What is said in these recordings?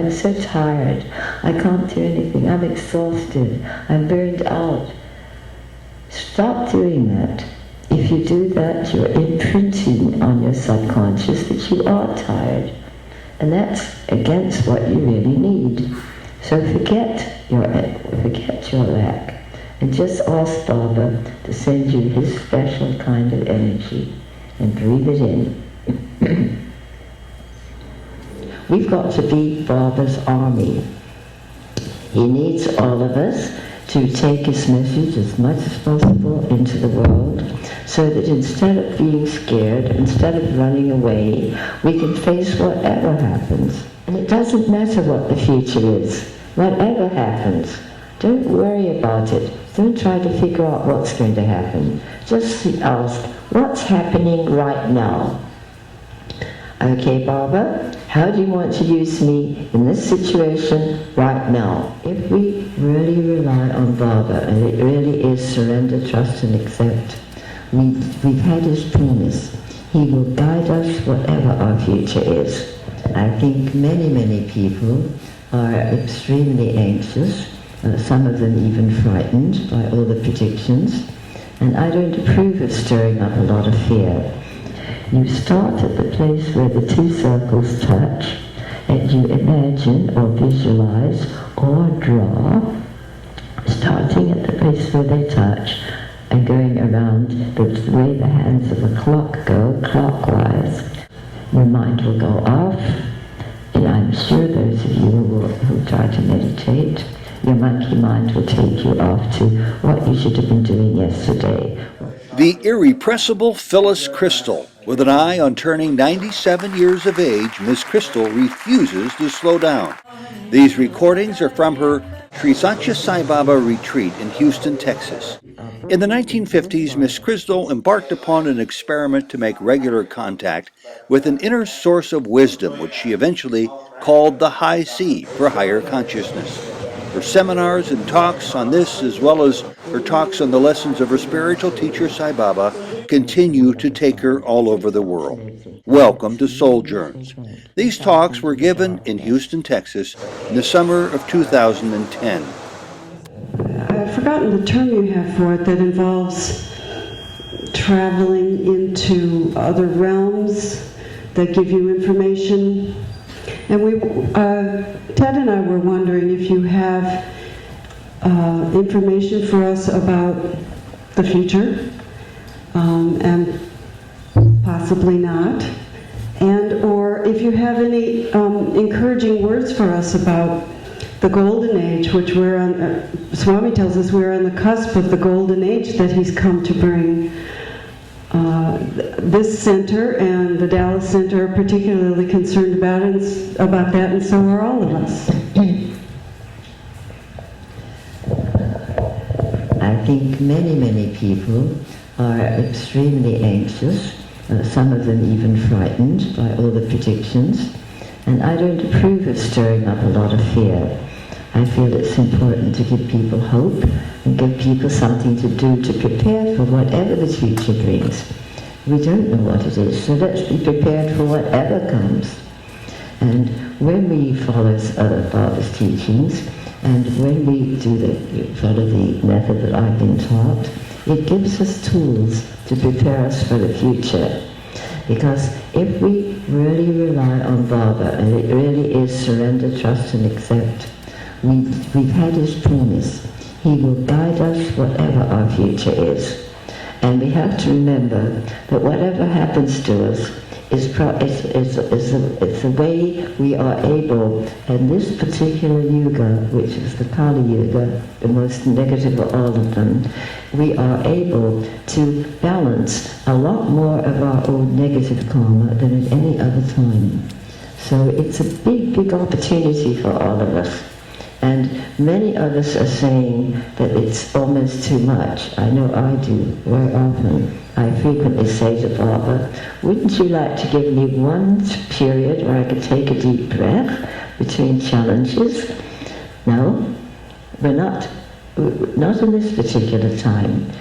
I'm so tired. I can't do anything. I'm exhausted. I'm burned out. Stop doing that. If you do that, you're imprinting on your subconscious that you are tired. And that's against what you really need. So forget your lack. And just ask Baba to send you his special kind of energy. And breathe it in. We've got to be Baba's army. He needs all of us to take his message as much as possible into the world, so that instead of being scared, instead of running away, we can face whatever happens. And it doesn't matter what the future is. Whatever happens, don't worry about it. Don't try to figure out what's going to happen. Just ask, what's happening right now? Okay, Baba, how do you want to use me in this situation right now? If we really rely on Baba, and it really is surrender, trust and accept, we've had his promise. He will guide us whatever our future is. I think many people are extremely anxious, some of them even frightened by all the predictions, and I don't approve of stirring up a lot of fear. You start at the place where the two circles touch, and you imagine or visualize or draw, starting at the place where they touch and going around the way the hands of a clock go, clockwise. Your mind will go off, and I'm sure those of you who try to meditate, your monkey mind will take you off to what you should have been doing yesterday. The irrepressible Phyllis Krystal. With an eye on turning 97 years of age, Miss Krystal refuses to slow down. These recordings are from her Satha Sai Baba retreat in Houston, Texas. In the 1950s, Miss Krystal embarked upon an experiment to make regular contact with an inner source of wisdom, which she eventually called the High C for higher consciousness. Her seminars and talks on this, as well as her talks on the lessons of her spiritual teacher Sai Baba, continue to take her all over the world. Welcome to Souljourns. These talks were given in Houston, Texas in the summer of 2010. I've forgotten the term you have for it that involves traveling into other realms that give you information. And Ted and I were wondering if you have information for us about the future, and possibly not, and or if you have any encouraging words for us about the golden age, which we're on. Swami tells us we're on the cusp of the golden age that he's come to bring. This center and the Dallas Center are particularly concerned about that, and so are all of us. I think many people are extremely anxious, some of them even frightened by all the predictions, and I don't approve of stirring up a lot of fear. I feel it's important to give people hope and give people something to do to prepare for whatever the future brings. We don't know what it is, so let's be prepared for whatever comes. And when we follow Baba's teachings, and when we follow the method that I've been taught, it gives us tools to prepare us for the future. Because if we really rely on Baba, and it really is surrender, trust and accept, we've had his promise. He will guide us whatever our future is. And we have to remember that whatever happens to us is the way we are able, in this particular yuga, which is the Kali Yuga, the most negative of all of them, we are able to balance a lot more of our old negative karma than at any other time. So it's a big opportunity for all of us. And many of us are saying that it's almost too much. I know I do, very often. I frequently say to Baba, wouldn't you like to give me one period where I could take a deep breath between challenges? No, we're not in this particular time.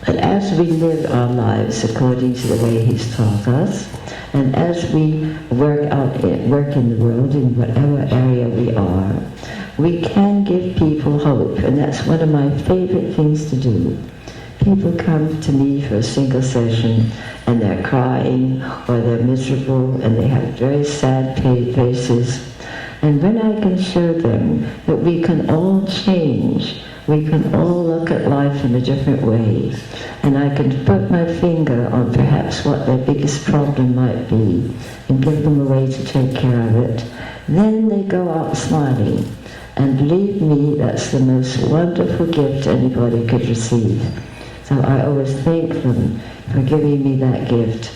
But as we live our lives according to the way He's taught us, and as we work in the world in whatever area we are, we can give people hope, and that's one of my favorite things to do. People come to me for a single session and they're crying or they're miserable and they have very sad faces. And when I can show them that we can all change, we can all look at life in a different way, and I can put my finger on perhaps what their biggest problem might be and give them a way to take care of it, then they go out smiling. And believe me, that's the most wonderful gift anybody could receive. So I always thank them for giving me that gift.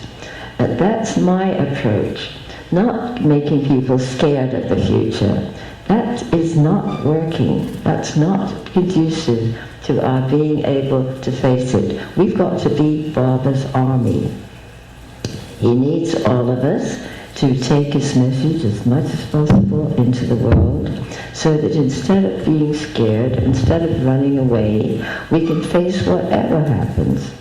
But that's my approach, not making people scared of the future. That is not working. That's not conducive to our being able to face it. We've got to be Baba's army. He needs all of us to take his message as much as possible into the world, so that instead of being scared, instead of running away, we can face whatever happens.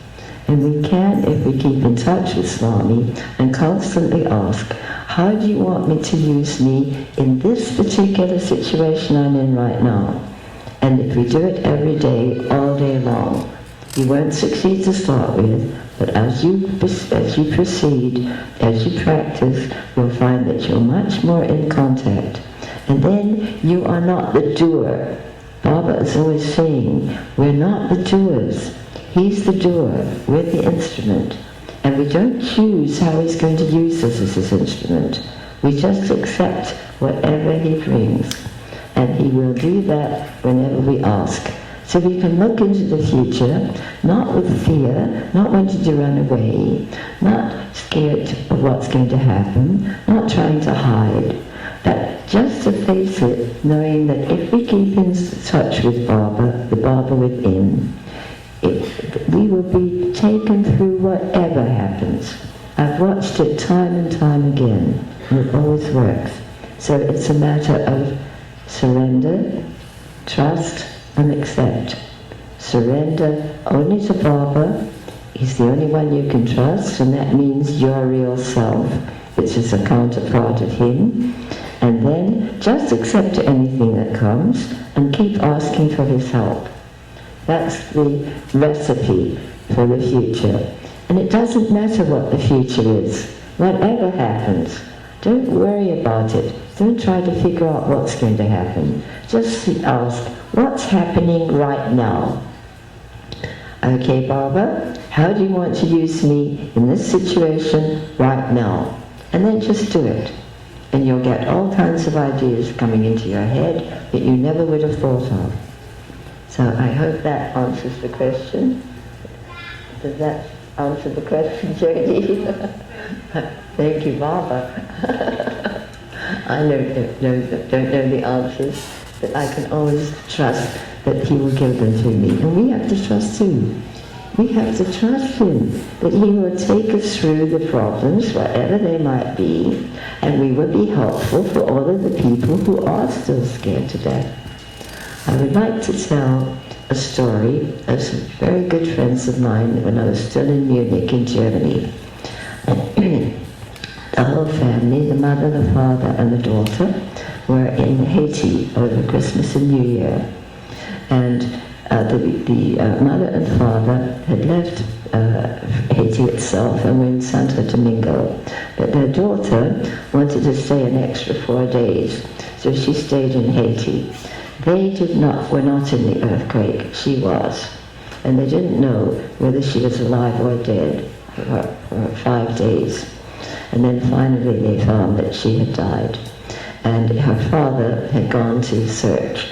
And we can if we keep in touch with Swami and constantly ask, how do you want me to use me in this particular situation I'm in right now? And if we do it every day, all day long, you won't succeed to start with, but as you proceed, as you practice, you'll find that you're much more in contact. And then you are not the doer. Baba is always saying, we're not the doers. He's the doer. We're the instrument. And we don't choose how he's going to use us as his instrument. We just accept whatever he brings. And he will do that whenever we ask. So we can look into the future, not with fear, not wanting to run away, not scared of what's going to happen, not trying to hide, but just to face it, knowing that if we keep in touch with Baba, the Baba within, we will be taken through whatever happens. I've watched it time and time again, and it always works. So it's a matter of surrender, trust, and accept. Surrender only to Baba. He's the only one you can trust, and that means your real self, which is a counterpart of him. And then just accept anything that comes and keep asking for his help. That's the recipe for the future. And it doesn't matter what the future is. Whatever happens, don't worry about it. Don't try to figure out what's going to happen. Just ask, what's happening right now? Okay, Baba, how do you want to use me in this situation right now? And then just do it. And you'll get all kinds of ideas coming into your head that you never would have thought of. So I hope that answers the question. Does that answer the question, Jody? Thank you, Baba. I don't know the answers, but I can always trust that he will give them to me. And we have to trust too. We have to trust him that he will take us through the problems, whatever they might be, and we will be helpful for all of the people who are still scared to death. I would like to tell a story of some very good friends of mine when I was still in Munich in Germany. The whole family, the mother, the father, and the daughter, were in Haiti over Christmas and New Year. And the mother and father had left Haiti itself and were in Santo Domingo. But their daughter wanted to stay an extra 4 days, so she stayed in Haiti. They were not in the earthquake, she was. And they didn't know whether she was alive or dead for 5 days. And then finally they found that she had died. And her father had gone to search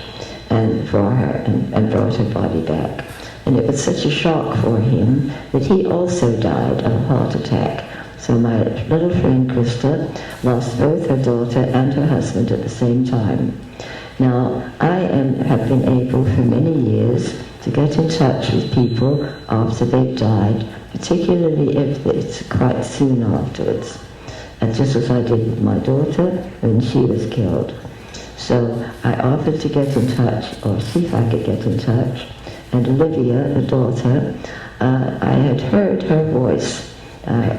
for her and brought her body back. And it was such a shock for him that he also died of a heart attack. So my little friend Krista lost both her daughter and her husband at the same time. Now, I have been able for many years to get in touch with people after they've died, particularly if it's quite soon afterwards. And just as I did with my daughter when she was killed. So I offered to get in touch, or see if I could get in touch. And Olivia, the daughter, I had heard her voice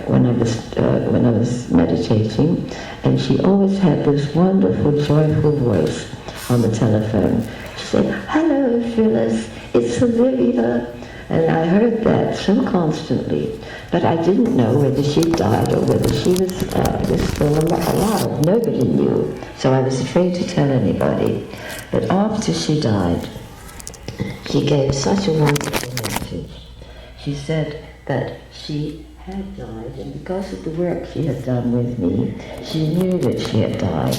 when I was meditating, and she always had this wonderful, joyful voice on the telephone. She said, "Hello, Phyllis, it's Olivia." And I heard that so constantly, but I didn't know whether she died or whether she was still alive. Nobody knew, so I was afraid to tell anybody. But after she died, she gave such a wonderful message. She said that she had died, and because of the work she had done with me, she knew that she had died.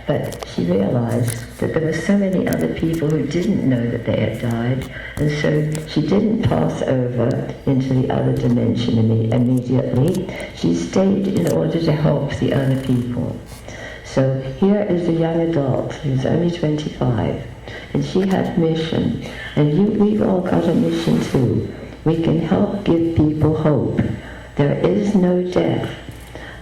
But she realized that there were so many other people who didn't know that they had died, and so she didn't pass over into the other dimension immediately. She stayed in order to help the other people. So here is a young adult who's only 25, and she had a mission, and we've all got a mission too. We can help give people hope. There is no death.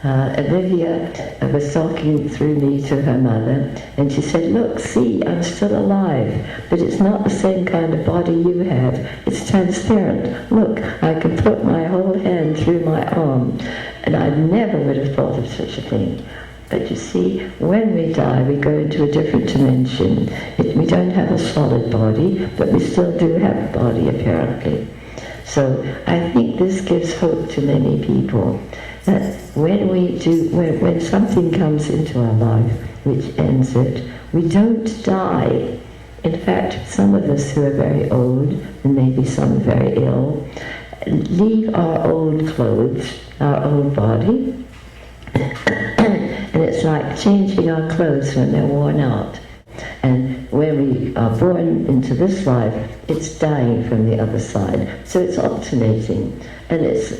Olivia was talking through me to her mother, and she said, "Look, see, I'm still alive, but it's not the same kind of body you have. It's transparent. Look, I can put my whole hand through my arm." And I never would have thought of such a thing. But you see, when we die, we go into a different dimension. We don't have a solid body, but we still do have a body, apparently. So I think this gives hope to many people, that when something comes into our life which ends it, we don't die. In fact, some of us who are very old, and maybe some very ill, leave our old clothes, our old body, and it's like changing our clothes when they're worn out. And when we are born into this life, it's dying from the other side. So it's alternating, and it's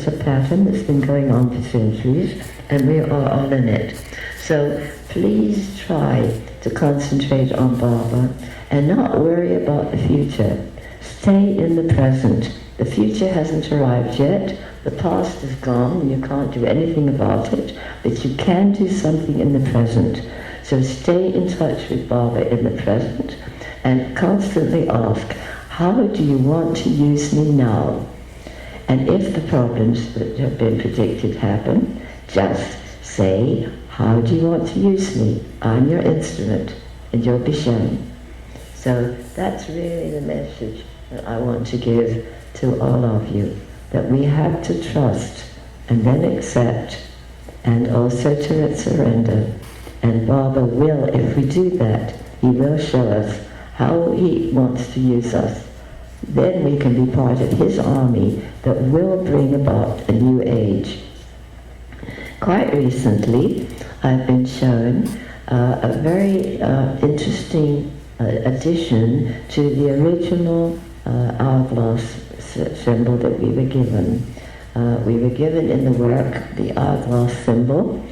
a pattern that's been going on for centuries, and we are all in it. So please try to concentrate on Baba and not worry about the future. Stay in the present. The future hasn't arrived yet. The past is gone, and you can't do anything about it, but you can do something in the present. So stay in touch with Baba in the present, and constantly ask, how do you want to use me now? And if the problems that have been predicted happen, just say, how do you want to use me? I'm your instrument, and you'll be shown. So that's really the message that I want to give to all of you, that we have to trust and then accept, and also to surrender. And Baba will, if we do that, he will show us how he wants to use us. Then we can be part of his army that will bring about a new age. Quite recently, I've been shown a very interesting addition to the original hourglass symbol that we were given. We were given in the work the hourglass symbol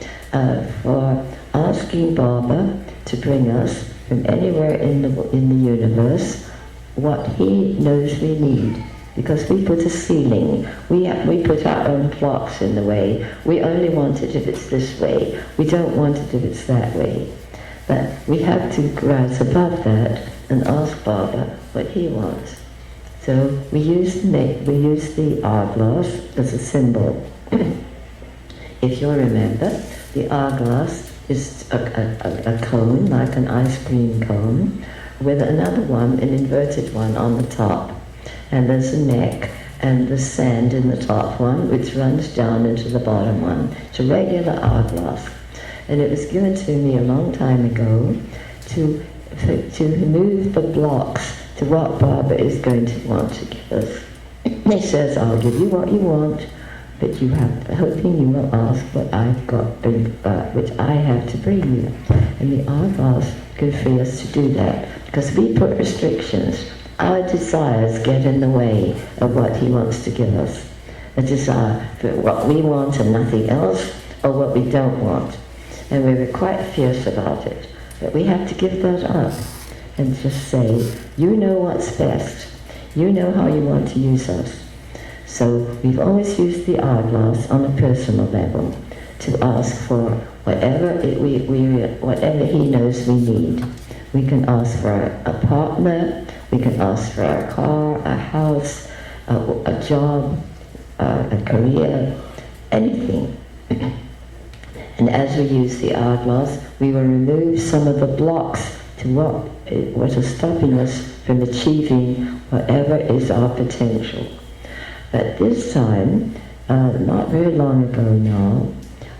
for asking Baba to bring us from anywhere in the universe what he knows we need. Because we put a ceiling, we put our own blocks in the way. We only want it if it's this way. We don't want it if it's that way. But we have to rise above that and ask Baba what he wants. So we use the hourglass as a symbol. If you'll remember, the hourglass is a cone, like an ice cream cone, with another one, an inverted one, on the top. And there's a neck and the sand in the top one, which runs down into the bottom one. It's a regular hourglass. And it was given to me a long time ago to move the blocks to what Baba is going to want to give us. He says, I'll give you what you want, but you have, hoping you will ask what I've got, which I have to bring you. And the hourglass can free us to do that, because we put restrictions. Our desires get in the way of what he wants to give us. A desire for what we want and nothing else, or what we don't want. And we were quite fierce about it. But we have to give that up and just say, you know what's best. You know how you want to use us. So we've always used the hourglass on a personal level to ask for whatever whatever he knows we need. We can ask for a partner, we can ask for a car, a house, a job, a career, anything. And as we use the hourglass, we will remove some of the blocks to what is stopping us from achieving whatever is our potential. But this time, not very long ago now,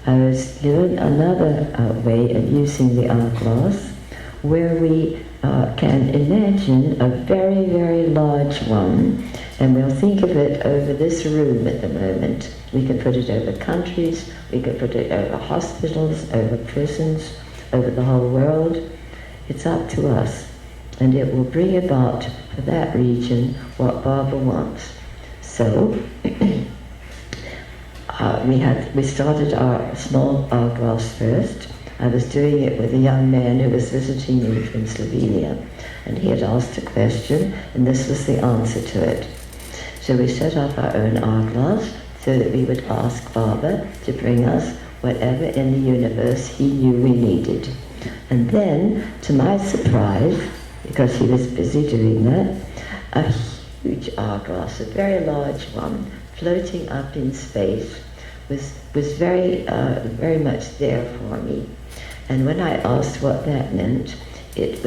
I was given another way of using the hourglass, where we can imagine a very, very large one, and we'll think of it over this room at the moment. We can put it over countries, we can put it over hospitals, over prisons, over the whole world. It's up to us, and it will bring about for that region what Baba wants. So we started our small hourglass first. I was doing it with a young man who was visiting me from Slovenia, and he had asked a question, and this was the answer to it. So we set up our own hourglass so that we would ask Baba to bring us whatever in the universe he knew we needed. And then, to my surprise, because he was busy doing that, a huge hourglass, a very large one, floating up in space, was very, very much there for me. And when I asked what that meant, I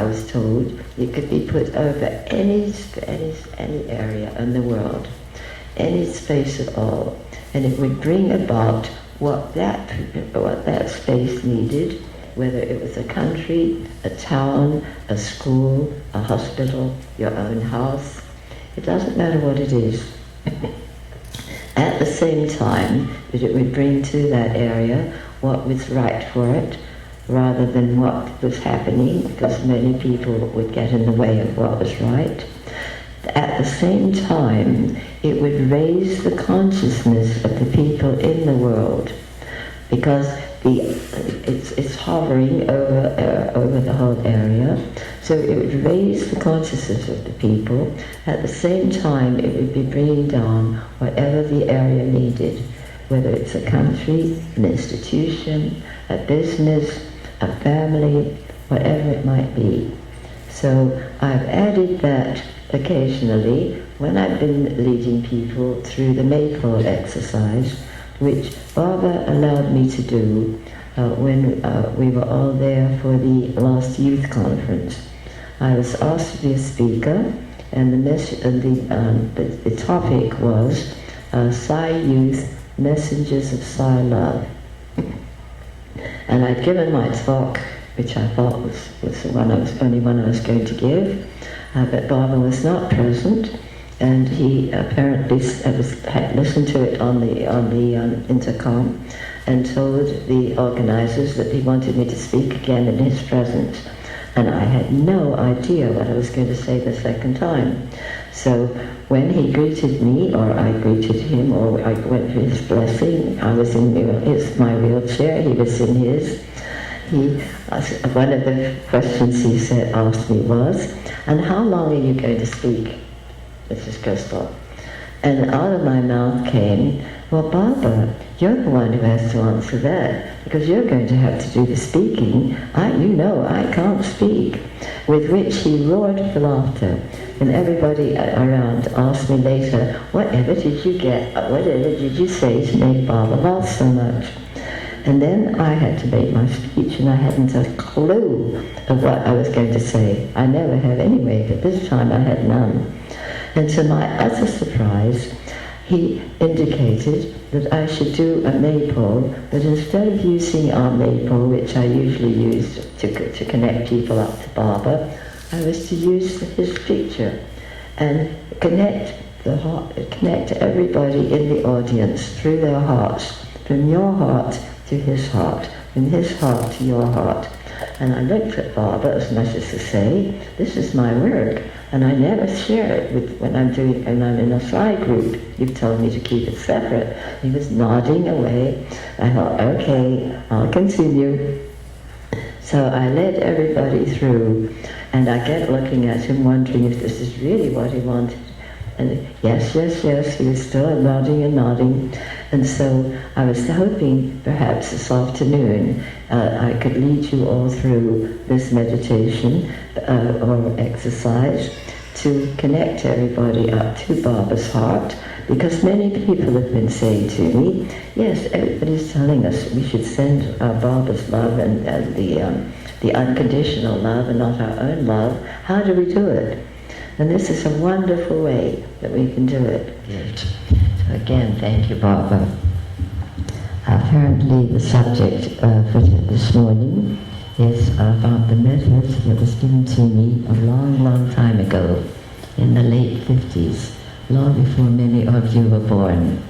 was told it could be put over any area in the world, any space at all, and it would bring about what that space needed, whether it was a country, a town, a school, a hospital, your own house. It doesn't matter what it is. At the same time that it would bring to that area what was right for it, rather than what was happening, because many people would get in the way of what was right. At the same time, it would raise the consciousness of the people in the world, because it's hovering over the whole area, so it would raise the consciousness of the people. At the same time, it would be bringing down whatever the area needed, whether it's a country, an institution, a business, a family, whatever it might be. So I've added that occasionally when I've been leading people through the maypole exercise, which Baba allowed me to do when we were all there for the last youth conference. I was asked to be a speaker, and the topic was Sai Youth, Messengers of Sai Love. And I'd given my talk, which I thought was the only one I was going to give, but Baba was not present, and he apparently had listened to it on the intercom and told the organizers that he wanted me to speak again in his presence. And I had no idea what I was going to say the second time. So when he greeted me, or I greeted him, or I went for his blessing, I was in my wheelchair, he was in his. One of the questions he asked me was, "And how long are you going to speak, Mrs. Krystal?" And out of my mouth came, "Well, Baba, you're the one who has to answer that, because you're going to have to do the speaking. I can't speak." With which he roared with laughter. And everybody around asked me later, whatever did you say to make Baba laugh so much? And then I had to make my speech, and I hadn't a clue of what I was going to say. I never have anyway, but this time I had none. And to my utter surprise, he indicated that I should do a maypole, but instead of using our maypole, which I usually use to connect people up to Baba, I was to use his picture and connect everybody in the audience through their hearts, from your heart to his heart, from his heart to your heart. And I looked at Baba as much as to say, this is my work, and I never share it when I'm in a Sai group. You've told me to keep it separate. He was nodding away. I thought, okay, I'll continue. So I led everybody through, and I kept looking at him, wondering if this is really what he wanted. And yes, he was still nodding and nodding. And so I was hoping perhaps this afternoon I could lead you all through this meditation or exercise to connect everybody up to Baba's heart, because many people have been saying to me, yes, everybody's telling us we should send Baba's love and the unconditional love and not our own love. How do we do it? And this is a wonderful way that we can do it. So again, thank you, Baba. Apparently the subject for this morning is about the method that was given to me a long, long time ago, in the late 50s, long before many of you were born.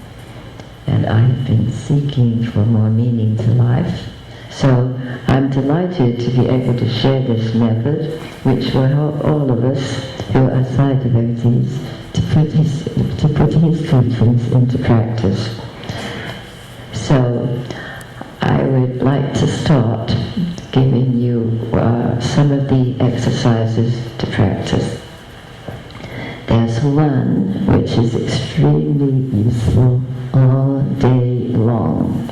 And I have been seeking for more meaning to life. So I'm delighted to be able to share this method, which will help all of us who are Sai devotees to put his teachings into practice. So I would like to start giving you some of the exercises to practice. There's one which is extremely useful all day long.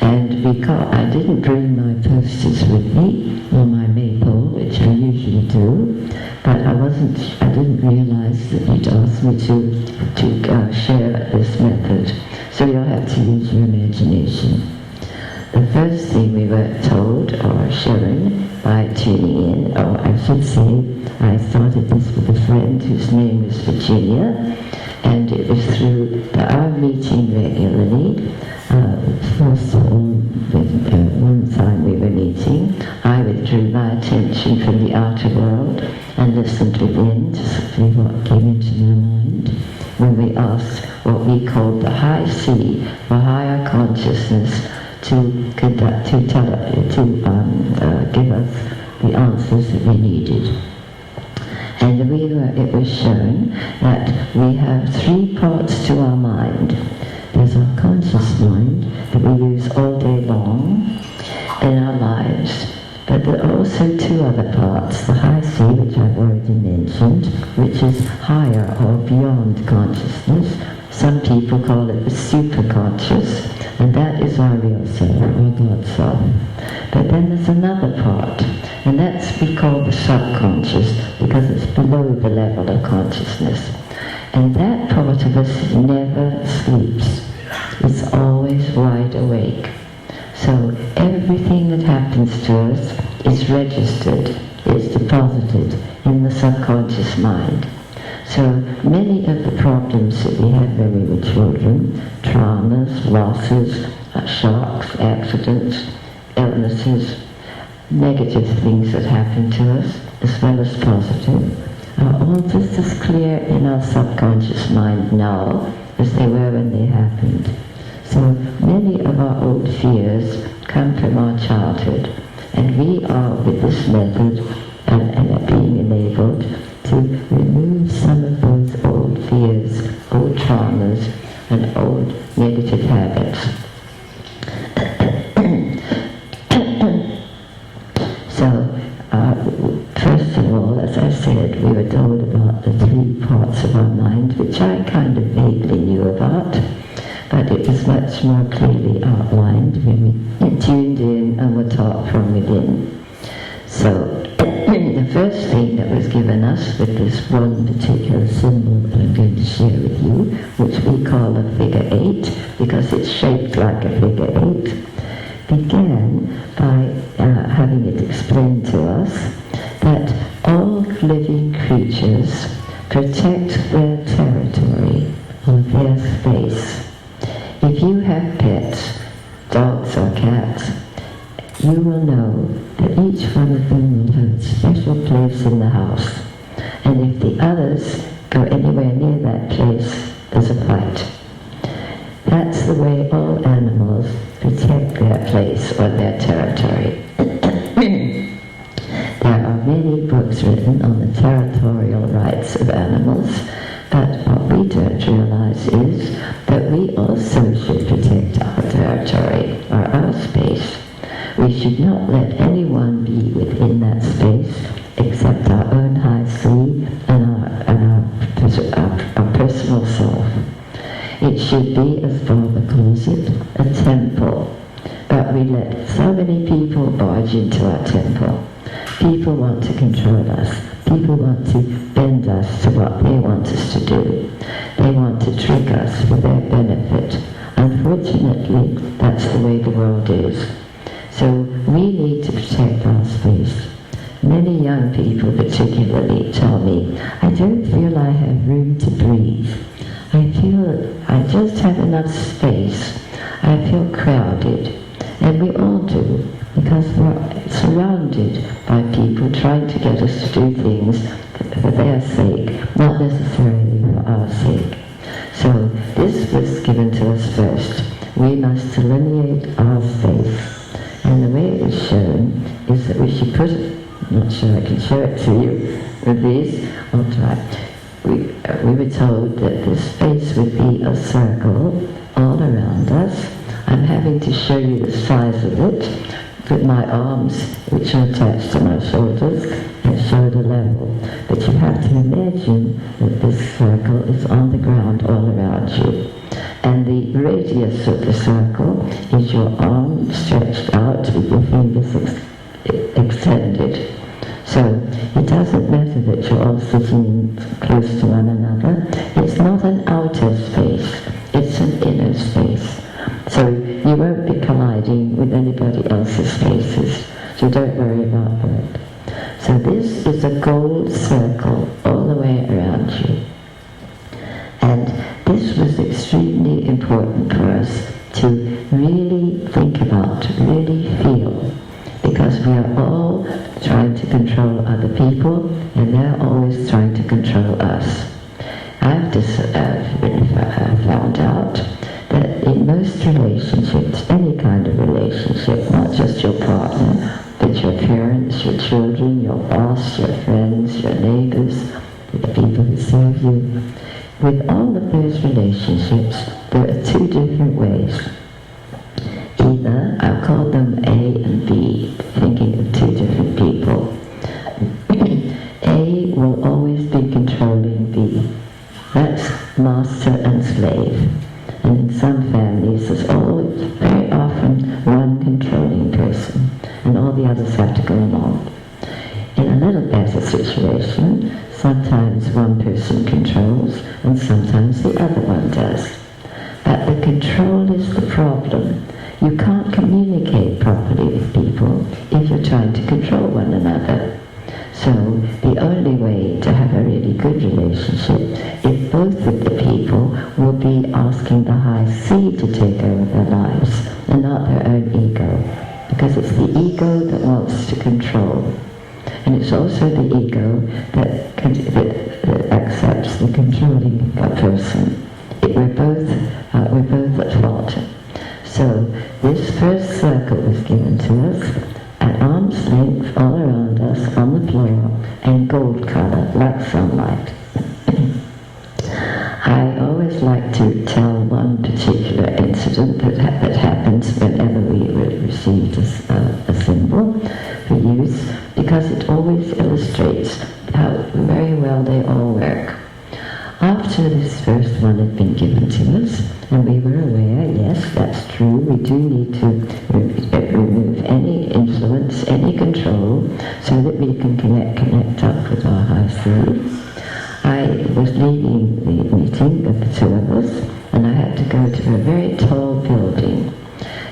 And I didn't bring my posters with me, or my maypole, which I usually do, but I didn't realize that you'd asked me to share this method. So you'll have to use your imagination. The first thing we were told or shown by tuning in, or I should say, I started this with a friend whose name is Virginia, and it was through our meeting regularly. First of all, one time we were meeting, I withdrew my attention from the outer world and listened within to see what came into my mind when we asked what we called the high C, or higher consciousness, to give us the answers that we needed. And it was shown that we have three parts to our mind. There's our conscious mind that we use all day long in our lives. But there are also two other parts, the high C, which I've already mentioned, which is higher or beyond consciousness. Some people call it the superconscious, and that is our real self, our God self. But then there's another part, and that's we call the subconscious, because it's below the level of consciousness. And that part of us never sleeps. It's always wide awake. So everything that happens to us is registered, is deposited in the subconscious mind. So many of the problems that we had when we were children, traumas, losses, shocks, accidents, illnesses, negative things that happen to us, as well as positive, are all just as clear in our subconscious mind now as they were when they happened. So many of our old fears come from our childhood, and we are, with this method, and being enabled to remove some of those old fears, old traumas, and old negative habits. So, first of all, as I said, we were told about the three parts of our mind, which I kind of vaguely knew about, but it was much more clearly outlined when we tuned in and were taught from within. So, the first thing that was given us with this one particular symbol that I'm going to share with you, which we call a figure 8, because it's shaped like a figure 8, began by having it explained to us that all living creatures protect their territory or their space. If you have pets, dogs or cats, you will know that each one of them will have a special place in the house. And if the others go anywhere near that place, there's a fight. That's the way all animals protect their place or their territory. There are many books written on the territorial rights of animals, but what we don't realize is that we also should protect our territory or our space. We should not let anyone be within that space except our own high C and our personal self. It should be, as Baba calls it, a temple. But we let so many people barge into our temple. People want to control us. People want to bend us to what they want us to do. They want to trick us for their benefit. Unfortunately, that's the way the world is. So we need to protect our space. Many young people particularly tell me, I don't feel I have room to breathe. I feel I just have enough space. I feel crowded. And we all do, because we're surrounded by people trying to get us to do things for their sake, not necessarily for our sake. So this was given to us first. We must delineate our space. And the way it was shown is that we should put it, I'm not sure I can show it to you with these, I'll try. We were told that this space would be a circle all around us. I'm having to show you the size of it with my arms, which are attached to my shoulders, at shoulder level. But you have to imagine that this circle is on the ground all around you. And the radius of the circle is your arm stretched out with your fingers extended. So it doesn't matter that you're all sitting close to one another. It's not an outer space, it's an inner space. So you won't be colliding with anybody else's spaces, so don't worry about that. So this is a gold circle all the way around you. And this was extremely important for us to really think about, really feel, because we are all trying to control other people, and they're always trying to control us. I've just found out that in most relationships, any kind of relationship, not just your partner, but your parents, your children, your boss, your friends, your neighbors, the people who serve you, with all of those relationships, there are two different ways. Either, I'll call them A and B, thinking of two different people. A will always be controlling B. That's master and slave. And in some families, there's always, very often, one controlling person, and all the others have to go along. In a little better situation, sometimes one person controls, and sometimes the other one does. But the control is the problem. You can't communicate properly with people if you're trying to control one another. So the only way to have a really good relationship is both of the people will be asking the high C to take over their lives and not their own ego. Because it's the ego that wants to control. And it's also the ego that accepts the controlling person. We're both at fault. So this first circle was given to us at arm's length all around us on the floor and gold color like sunlight. I always like to tell one particular incident that happens whenever we received a symbol for use, because it always illustrates how very well they all work. After this first one had been given to us, and we were aware, yes, that's true, we do need to remove any influence, any control, so that we can connect up with our high self. I was leading the meeting of the two of us, and I had to go to a very tall building,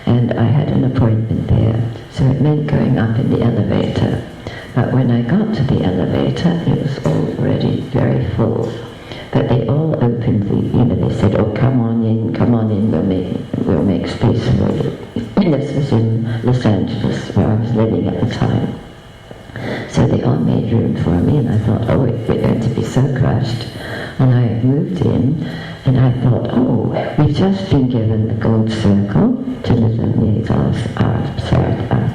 and I had an appointment there, so it meant going up in the elevator. But when I got to the elevator, it was already very full. But they all opened they said, oh, come on in, we'll make space for you. And this was in Los Angeles, where I was living at the time. So they all made room for me, and I thought, oh, we're going to be so crushed. And I moved in, and I thought, oh, we've just been given the gold circle to delineate our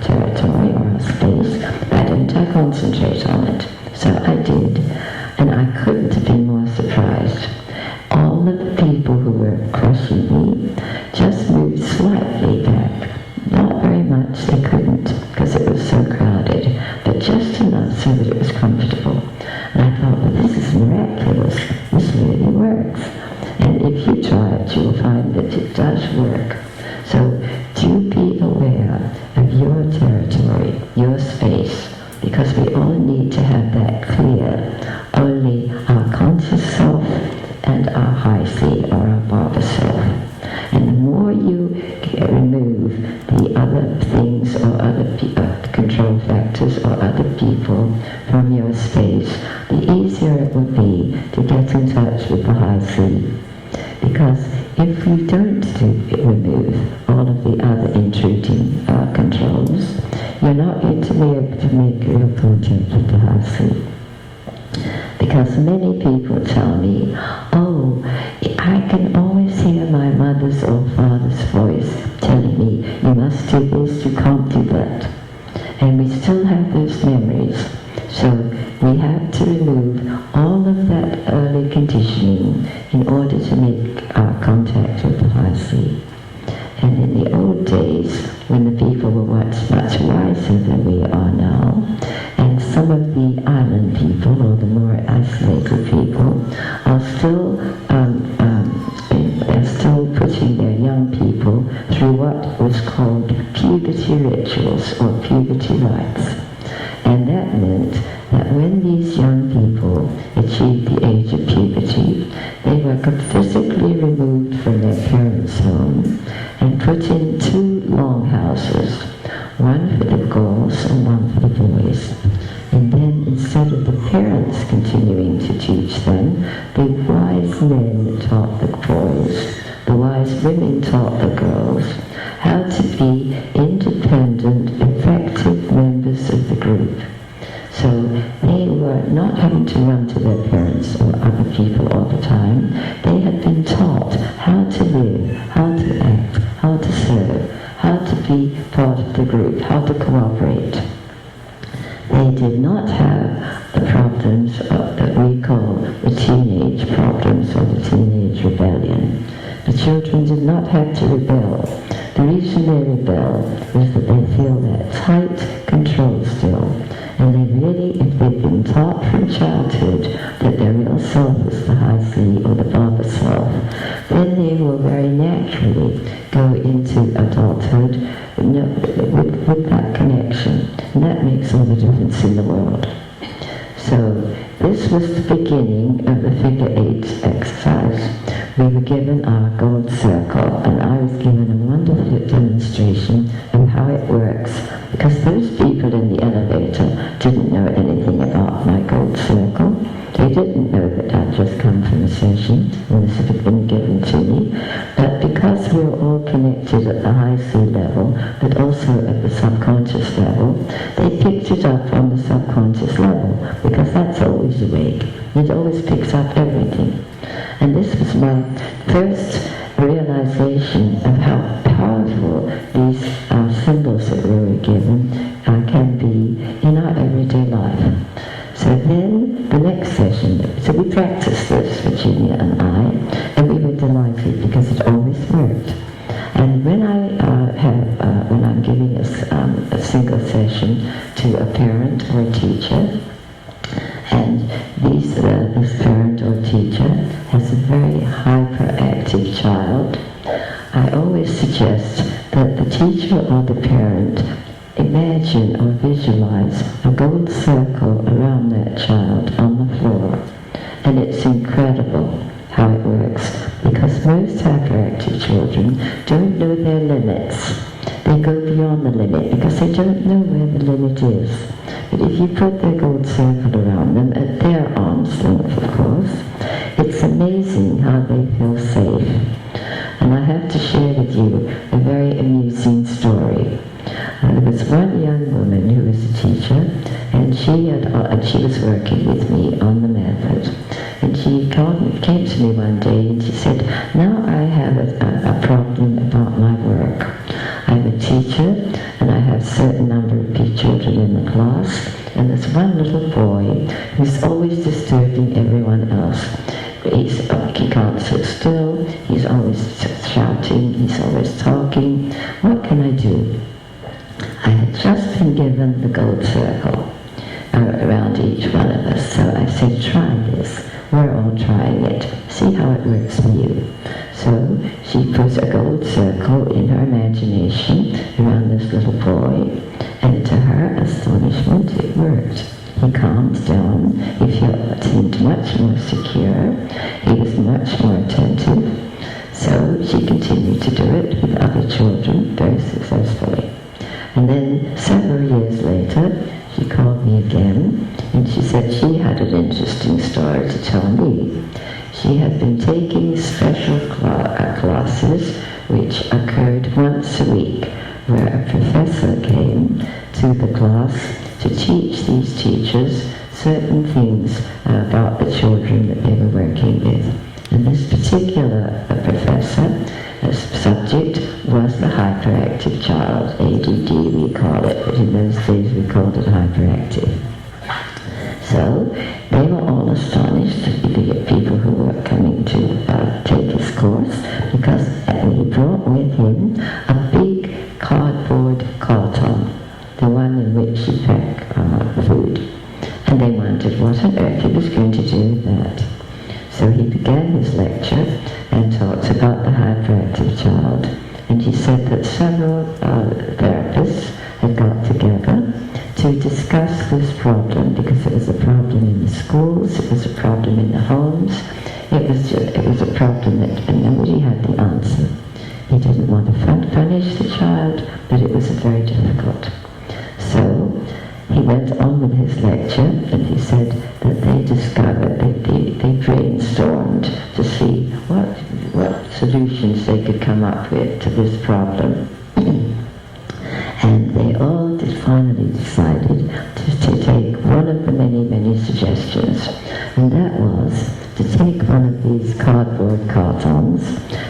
territory or our space. Why don't I concentrate on it? So I did, and I couldn't have been more surprised. All of the people who were crushing me just moved slightly back. Not very much, they couldn't, because it was so crowded, but just enough so that it was comfortable. And I thought, well, this is miraculous. This really works. And if you try it, you'll find that it does work. So do be aware of your territory, your space, because we all need to have that clear. Only our conscious self and our high C, or our Baba self. And the more you remove the other things or other control factors or other people from your space, the easier it will be to get in touch with the high C. Because if you don't remove all of the other intruding controls, you're not going to be able to make real contact with the high C. Because many people tell me, oh, I can always hear my mother's or father's voice telling me, you must do this, you can't do that. And we still have those memories. So we have to remove all of that early conditioning in order to make our contact with the high C. And in the old days, when the people were much wiser than we are now, and some of the island people, or the more isolated people, are still putting their young people through what was called puberty rituals or puberty rites. And that meant that when these young people achieved the age of puberty, they were physically removed from their parents' home and put in two longhouses, one for the girls and one for the boys. And then instead of the parents continuing to teach them, the wise men taught the boys, the wise women taught the girls how to be independent, effective members of the group. So they were not having to run to their parents or other people all the time. They had been taught how to live, how to act, how to serve, how to be part of the group, how to cooperate. They did not have the problems that we call the teenage problems or the teenage rebellion. The children did not have to rebel. The reason they rebel is that they feel that tight control still. And they really, if they've been taught from childhood that their real self is the high C or the Baba self, then they will very naturally go into adulthood with that connection. And that makes all the difference in the world. So this was the beginning of the figure 8 exercise. We were given our gold circle, and I was given a wonderful demonstration of how it works, because those people in the elevator didn't know anything about my gold circle. They didn't know that I'd just come from a session and this had been given to me. But because we were all connected at the high C level, but also at the subconscious level, they picked it up on the subconscious level, because that's always awake. It always picks up everything. And this was my first realization of how powerful these symbols that we were given can be in our everyday life. So then the next session, so we practiced this, Virginia and I, and we were delighted because it always worked. And when when I'm giving a single session to a parent or a teacher, and this parent or teacher has a very hyperactive child, I always suggest that the teacher or the parent imagine or visualize a gold circle around that child on the floor. And it's incredible how it works, because most hyperactive children don't know their limits. They go beyond the limit because they don't know where the limit is. But if you put their gold circle around them, at their arm's length, of course, it's amazing how they feel safe. And I have to share with you a very amusing story. There was one young woman who was a teacher, and she was working with me on the method. And she came to me one day and she said, now I have a problem about my work. I'm a teacher and I have a certain number of children in the class, and there's one little boy who's always disturbing everyone else. He can't sit still, he's always shouting, he's always talking. What can I do? I had just been given the gold circle around each one of us, so I said, try this. We're all trying it. See how it works for you. So she put a gold circle in her imagination around this little boy, and to her astonishment, it worked. He calmed down, he seemed much more secure, he was much more attentive. So she continued to do it with other children very successfully. And then several years later, she called me again, and she said she had an interesting story to tell me. She had been taking special classes which occurred once a week, where a professor came to the class to teach these teachers certain things about the children that they were working with. And this particular professor, subject was the hyperactive child, ADD we call it, but in those days we called it hyperactive. So they were all astonished, the people who were coming to take his course, because he brought with him a big cardboard carton, the one in which he packed food. And they wondered what on earth he was going to do with that. So he began his lecture and talked about the hyperactive child. And he said that several therapists had got together to discuss this problem, because it was a problem in the schools, it was a problem in the homes, it was a problem that nobody had the answer. He didn't want to punish the child, but it was very difficult. So he went on with his lecture, and he said that they discovered, they brainstormed to see what solutions they could come up with to this problem. And they all finally decided to take one of the many, many suggestions, and that was to take one of these cardboard cartons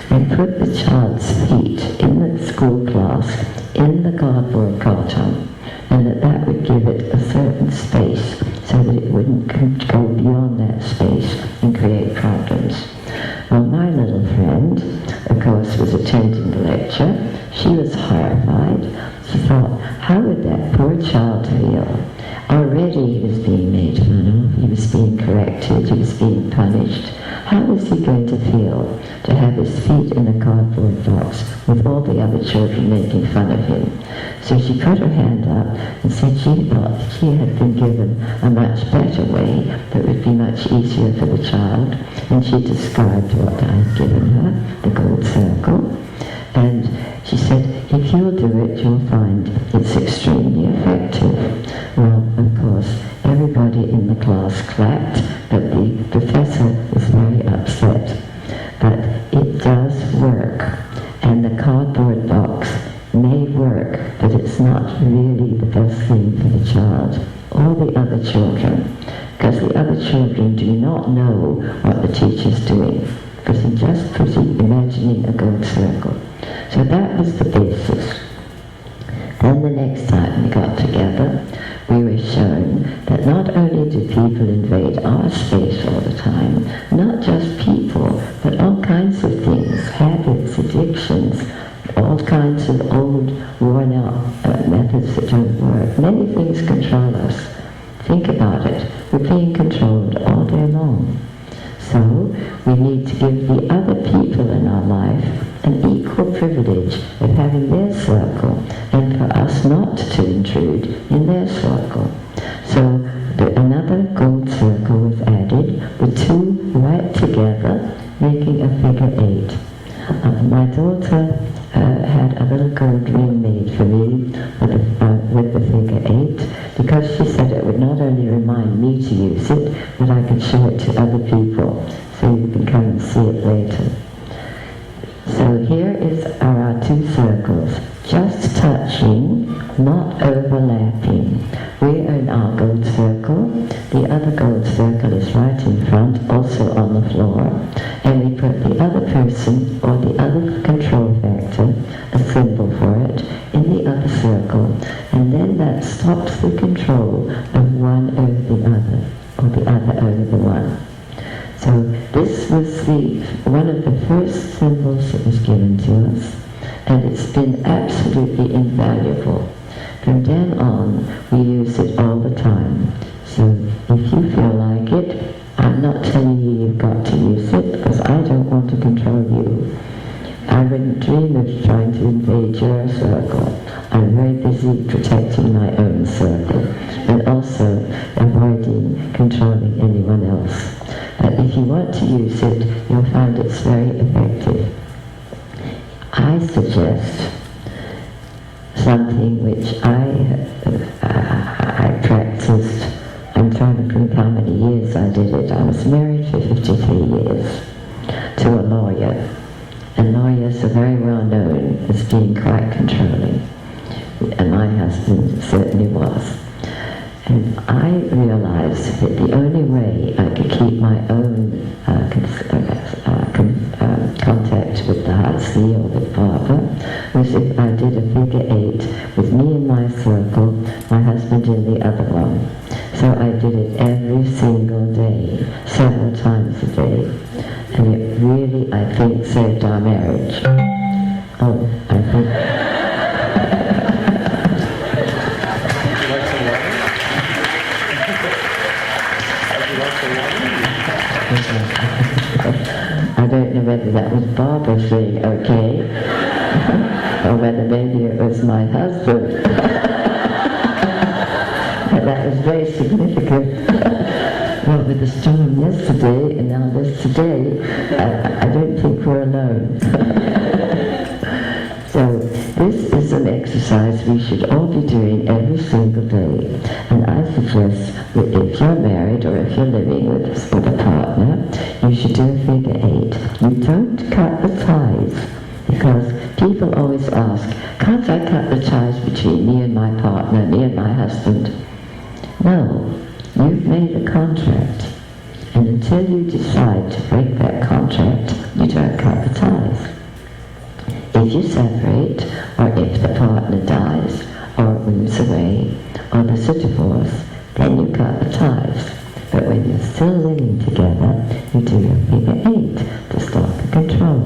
and put the child's feet in the school class in the cardboard carton, and that would give it a certain space so that it wouldn't go beyond that space and create problems. Well, my little friend, of course, was attending the lecture. She was horrified. She thought, how would that poor child feel? Already he was being made fun of, he was being corrected, he was being punished. How was he going to feel to have his feet in a cardboard box with all the other children making fun of him? So she put her hand up and said she thought she had been given a much better way that would be much easier for the child, and she described what I had given her, the gold circle. And she said, if you'll do it, you'll find it's extremely effective. Well, of course, everybody in the class clapped, but the professor was very upset. But it does work, and the cardboard box may work, but it's not really the best thing for the child or the other children, because the other children do not know what the teacher's doing, because they're just imagining a gold circle. So that was the basis. Then the next time we got together, we were shown that not only do people invade our space all the time, not just people, but all kinds of things, habits, addictions, all kinds of old, worn-out methods that don't work. Many things control us. Think about it. We're being controlled all day long. So we need to give the other people in our life an equal privilege of having their circle, and for us not to intrude in their circle. So another gold circle was added, the two right together, making a figure 8. My daughter had a little gold ring made for me with the figure 8, because she said it would not only remind me to use it, but I could show it to other people, so you can come and see it later. So here are our two circles, just touching, not overlapping. We are in our gold circle, the other gold circle is right in front, also on the floor, and we put the other person or the other control factor, a symbol for it, in the other circle, and then that stops the control of one over the other, or the other over the one. So this was one of the first symbols that was given to us, and it's been absolutely invaluable. From then on, we use it all the time. So if you feel like it, I'm not telling you you've got to use it, because I don't want to control you. trying to think how many years I did it. I was married for 53 years to a lawyer. And lawyers are very well known as being quite controlling. And my husband certainly was. And I realized that the only way I could keep my own contact with the high sea or with Baba was if I did a figure 8 with me in my circle, my husband in the other one. So I did it every single day, several times a day. And it really, I think, saved our marriage. Oh, I think... I don't know whether that was Barbara saying okay, or whether maybe it was my husband. But that was very significant. Well, with the storm yesterday and now this today, I don't think we're alone. So this is an exercise we should all be doing every single day. And I suggest that if you're married or if you're living with a partner, you should do a figure 8. You don't cut the ties, because people always ask, can't I cut the ties between me and my partner, me and my husband? No, you've made a contract. And until you decide to break that contract, you don't cut the ties. If you separate, or if the partner dies, or moves away, or there's a divorce, then you cut the ties. But when you're still living together, you do your figure 8 to stop the control.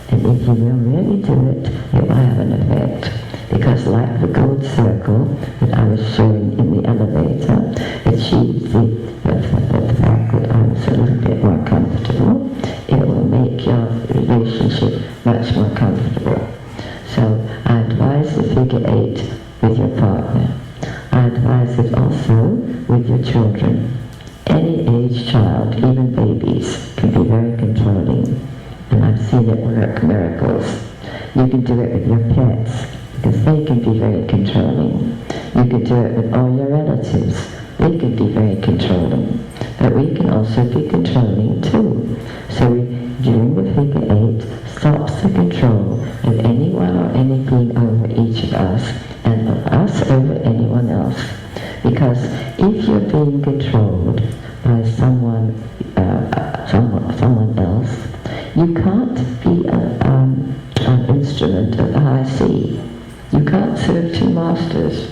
And if you will really do it, it will have an effect. Because like the gold circle that I was showing in the elevator, achieves the fact that I was a little bit more comfortable, it will make your relationship much more comfortable. So I advise the figure 8 with your partner. I advise it also with your children. Any age child, even babies, can be very controlling. And I've seen it work miracles. You can do it with your pets, because they can be very controlling. You can do it with all your relatives. They can be very controlling. But we can also be controlling too. So during the figure 8, stops the control of anyone or anything over each of us, and of us over anyone else. Because if you're being controlled by someone else, you can't be an instrument of the high sea. You can't serve two masters.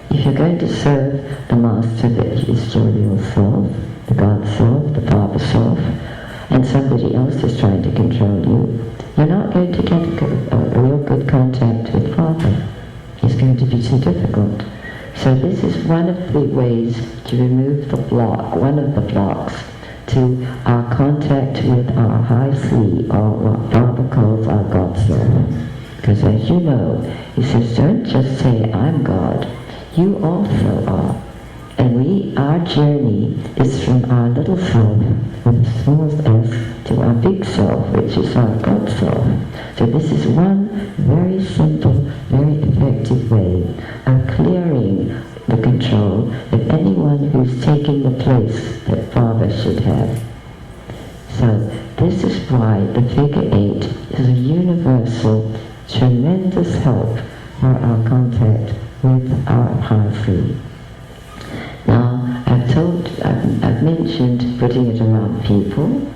If you're going to serve the master that is your real self, the God self, the Father self, and somebody else is trying to control you, you're not going to get a real good contact with Father. It's going to be too difficult. So this is one of the ways to remove the block, one of the blocks to our contact with our high sea, or what Baba calls our God self. Because as you know, he says, don't just say, I'm God. You also are. And our journey is from our little self, with the smallest s, to our big self, which is our God self. So this is one very simple, very effective way of clearing the control of anyone who's taking the place that Father should have. So this is why the figure 8 is a universal, tremendous help for our contact with our high sea. Now, I've mentioned putting it around people,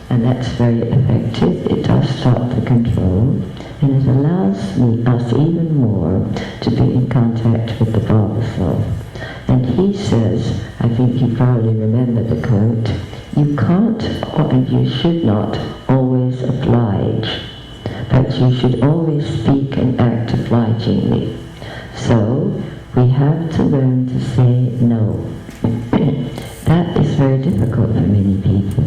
and that's very effective. It does stop the control, and it allows us even more to be in contact with the Baba self. And he says, I think you probably remember the quote, you can't, and you should not, always oblige, but you should always speak and act obligingly. So, we have to learn to say no. That is very difficult for many people.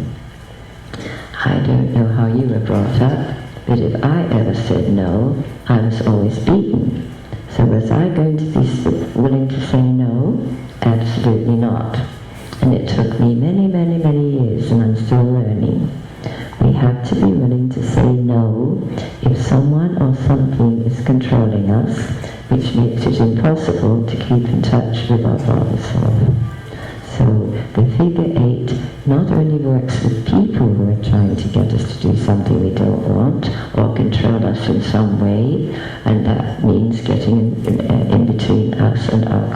I don't know how you were brought up, but if I ever said no, I was always beaten. So was I going to be willing to say no? Absolutely not. And it took me many, many, many years, and I'm still learning. We have to be willing to say no if someone or something is controlling us, which makes it impossible to keep in touch with our Father self. So the figure 8 not only works with people who are trying to get us to do something we don't want or control us in some way, and that means getting in between us and our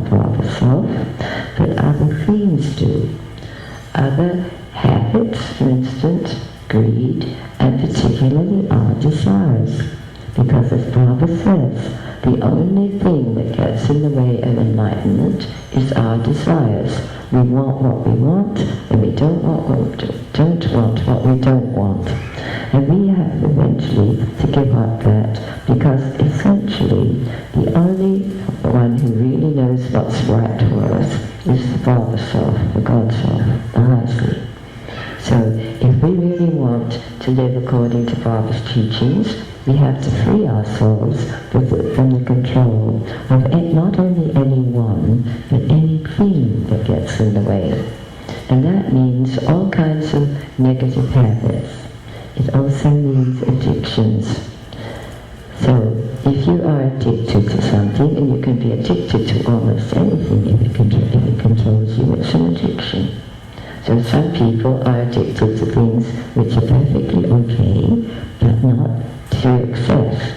proper self, but other things do. Other habits, for instance, greed, and particularly our desires. Because as Baba says, the only thing that gets in the way of enlightenment is our desires. We want what we want, and we don't want what we don't want. And we have eventually to give up that, because essentially the only one who really knows what's right for us is the Baba Self, the God Self, the High. So if we really want to live according to Baba's teachings, we have to free ourselves from the control of not only anyone, but anything that gets in the way. And that means all kinds of negative habits. It also means addictions. So if you are addicted to something, and you can be addicted to almost anything if it controls you, it's an addiction. So some people are addicted to things which are perfectly okay, but not to excess,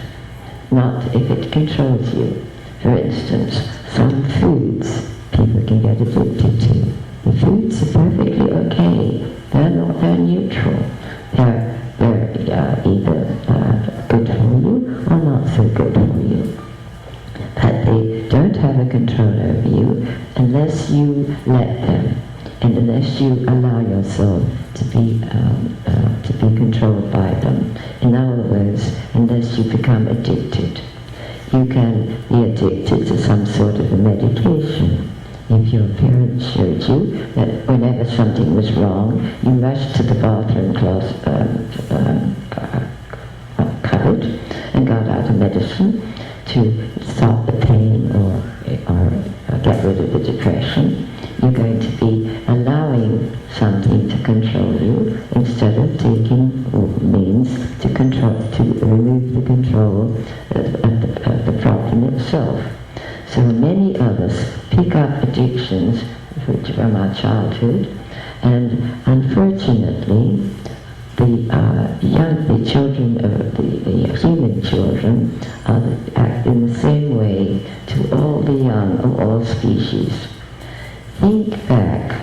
not if it controls you. For instance, some foods people can get addicted to. The foods are perfectly okay. They're neutral. They're either good for you or not so good for you. But they don't have a control over you unless you let them, and unless you allow yourself to be controlled by them. In other words, unless you become addicted. You can be addicted to some sort of a medication. If your parents showed you that whenever something was wrong, you rushed to the bathroom cupboard and got out a medicine to stop the pain or get rid of the depression, you're going to be allowing something to control you instead of taking means to remove the control of the problem itself. So many of us pick up addictions from our childhood, and unfortunately, the children, the human children, act in the same way to all the young of all species. Think back,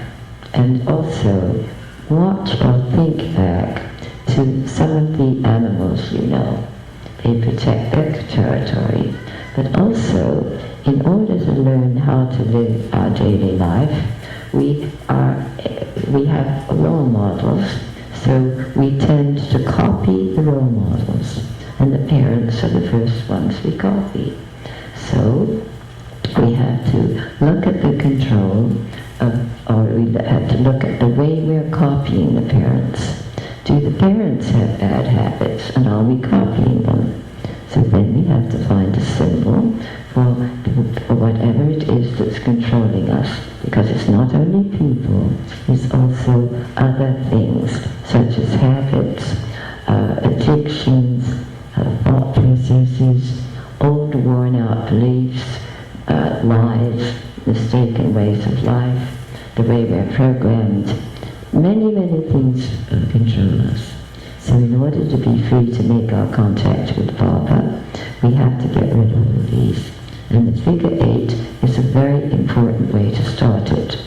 and also watch or think back to some of the animals you know. They protect their territory, but also, in order to learn how to live our daily life, we have role models, so we tend to copy the role models, and the parents are the first ones we copy. So we have to look at the control or we have to look at the way we're copying the parents. Do the parents have bad habits, and are we copying them? So then we have to find a symbol for whatever it is that's controlling us, because it's not only people, it's also other things, such as habits, addictions, thought processes, old worn-out beliefs, lies, mistaken ways of life, the way we're programmed. Many, many things control us. So in order to be free to make our contact with Baba, we have to get rid of all these. And the figure 8 is a very important way to start it.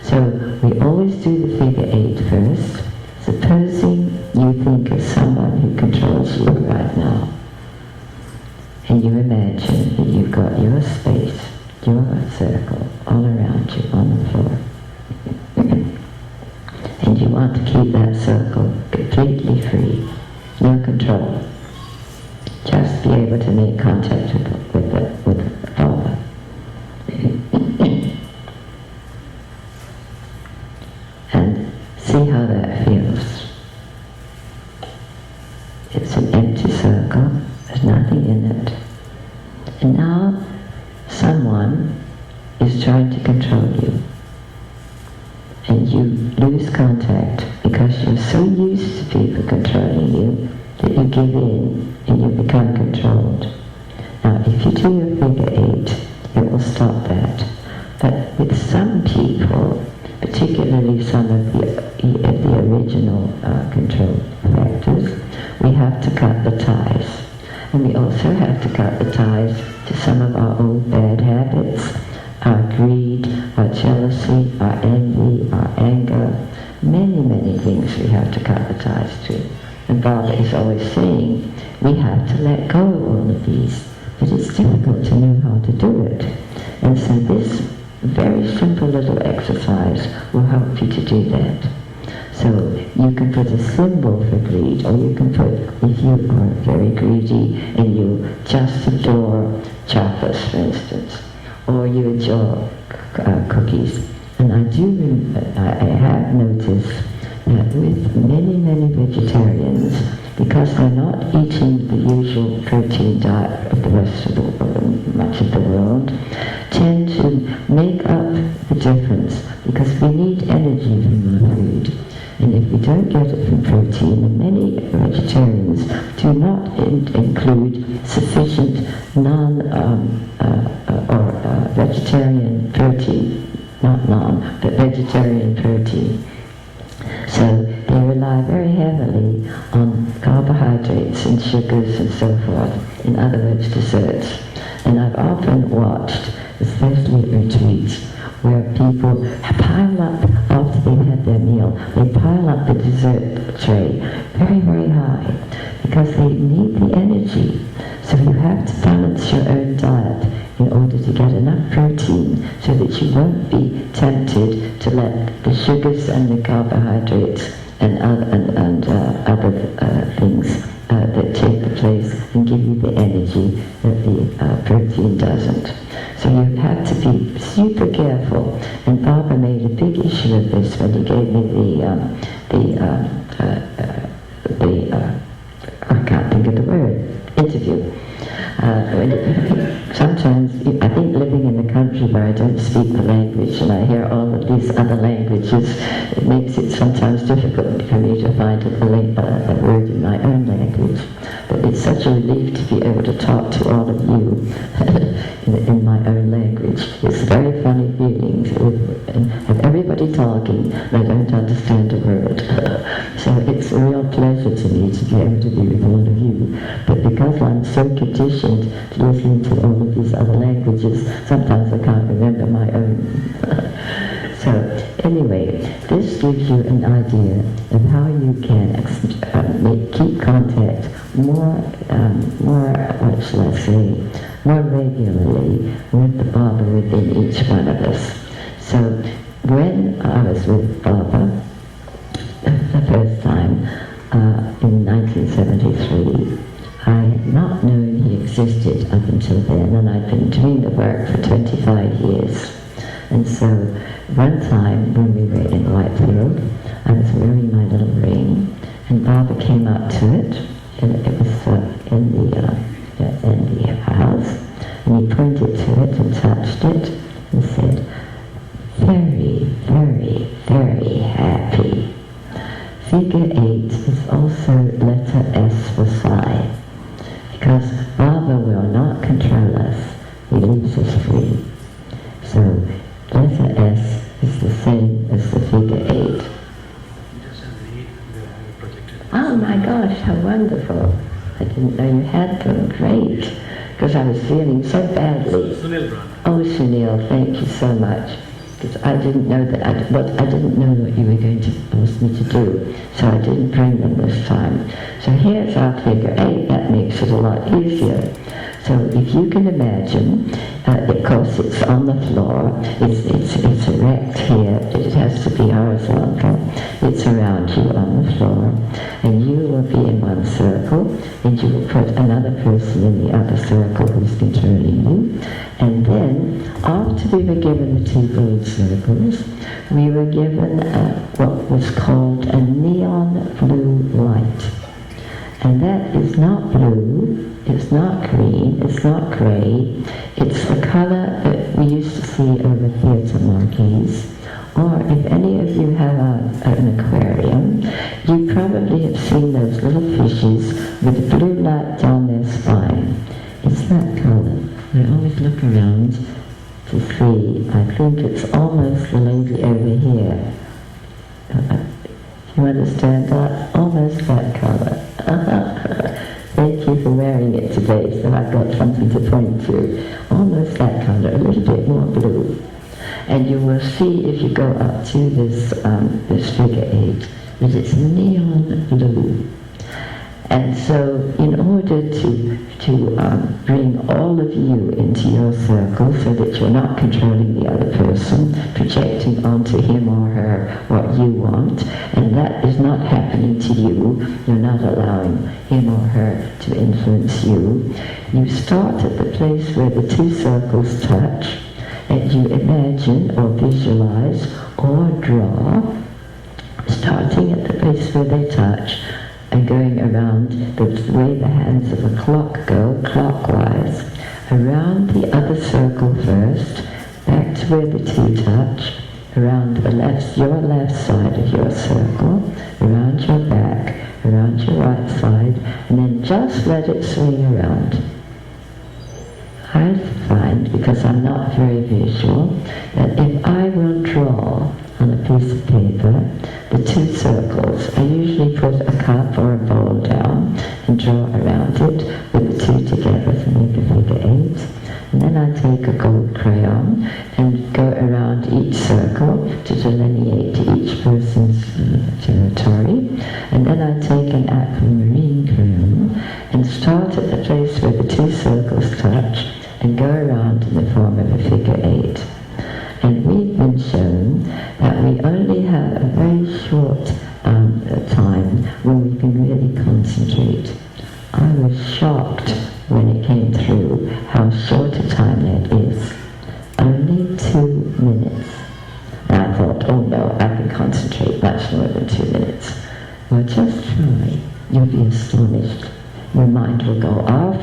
So we always do the figure 8 first. Supposing you think of someone who controls you right now, and you imagine that you've got your space, your circle, all around you on the floor. And you want to keep that circle completely free, no control. Just be able to make contact with Baba. And see how that feels. It's an empty circle, there's nothing in it. And now someone is trying to control you. And you lose contact because you're so used to people controlling you that you give in and you become controlled. Now, if you do your figure 8, it will stop that. But with some people, particularly some of the original control factors, we have to cut the ties. And we also have to cut the ties to some of our old bad habits, our greed, our jealousy, our envy, our anger, many, many things we have to cut the ties to. And Baba is always saying, we have to let go of all of these, but it's difficult to know how to do it. And so this very simple little exercise will help you to do that. So you can put a symbol for greed, or you can put, if you are very greedy and you just adore chocolates, for instance, or you adore cookies. And I have noticed that with many, many vegetarians, because they're not eating the usual protein diet of the rest of the world, much of the world, tend to make up the difference, because we need energy from our food. And if we don't get it from protein, and many vegetarians do not include sufficient vegetarian protein, not non, but vegetarian protein. So they rely very heavily on carbohydrates and sugars and so forth, in other words, desserts. And I've often watched, especially at retreats, where people pile up, after they've had their meal, they pile up the dessert tray very, very high, because they need the energy. So you have to balance your own diet in order to get enough protein so that you won't be tempted to let the sugars and the carbohydrates and other things that take the place and give you the energy that the protein doesn't. So you have to be super careful. And Baba made a big issue of this when he gave me I can't think of the word, interview. Sometimes, I think living in a country where I don't speak the language and I hear all of these other languages, it makes it sometimes difficult for me to find a word in my own language. But it's such a relief to be able to talk to all of you in my own language. It's a very funny feeling to have everybody talking and I don't understand a word. So it's a real pleasure to me to be able to be with all of you. But because I'm so conditioned to listening to all of these other languages, sometimes I can't remember my own. So anyway, this gives you an idea of how you can keep contact more regularly with the Baba within each one of us. So when I was with Baba the first time in 1973, I had not known he existed up until then, and I'd been doing the work for 25 years. And so one time when we were in Whitefield, I was wearing my little ring, and Baba came up to it, and it was in the house, and he pointed to it and touched it and said, "Very, very, very happy." Figure 8 is also letter S for Sai, because Baba will not control us, he leaves us free. So letter S is the same as the figure 8. Oh my gosh, how wonderful. I didn't know you had them. Great. Because I was feeling so badly. Oh, Sunil, thank you so much. Because I didn't know that, I didn't know what you were going to ask me to do, so I didn't bring them this time. So here's our figure 8, that makes it a lot easier. So if you can imagine, of course it's on the floor, it's erect here, it has to be horizontal, it's around you on the floor, and you will be in one circle, and you will put another person in the other circle who's controlling you, and then after we were given the 2 gold circles, we were given what was called a neon blue light. And that is not blue, it's not green, it's not grey, it's the colour that we used to see over theatre marquees. Or if any of you have an aquarium, you probably have seen those little fishes with blue light down their spine. It's that colour. I always look around to see, I think it's almost the lady over here You understand that? Almost that color. Thank you for wearing it today, so I've got something to point to. Almost that color, a little bit more blue. And you will see if you go up to this figure 8 that it's neon blue. And so in order to bring all of you into your circle so that you're not controlling the other person, projecting onto him or her what you want, and that is not happening to you, you're not allowing him or her to influence you, you start at the place where the two circles touch, and you imagine or visualize or draw, starting at the place where they touch, and going around the way the hands of a clock go, clockwise, around the other circle first, back to where the two touch, around your left side of your circle, around your back, around your right side, and then just let it swing around. I find, because I'm not very visual, that if I will draw on a piece of paper the two circles, I usually put a cup or a bowl down and draw around it with the two together to make a figure 8. And then I take a gold crayon and go around each circle to delineate each person's territory. And then I take an aquamarine crayon and start at the place where the two circles touch and go around in the form of a figure 8. And we've been shown that we only have a very short time when we can really concentrate. I was shocked when it came through how short a time that is. Only 2 minutes. And I thought, oh no, I can concentrate much more than 2 minutes. Well, just try. You'll be astonished. Your mind will go off.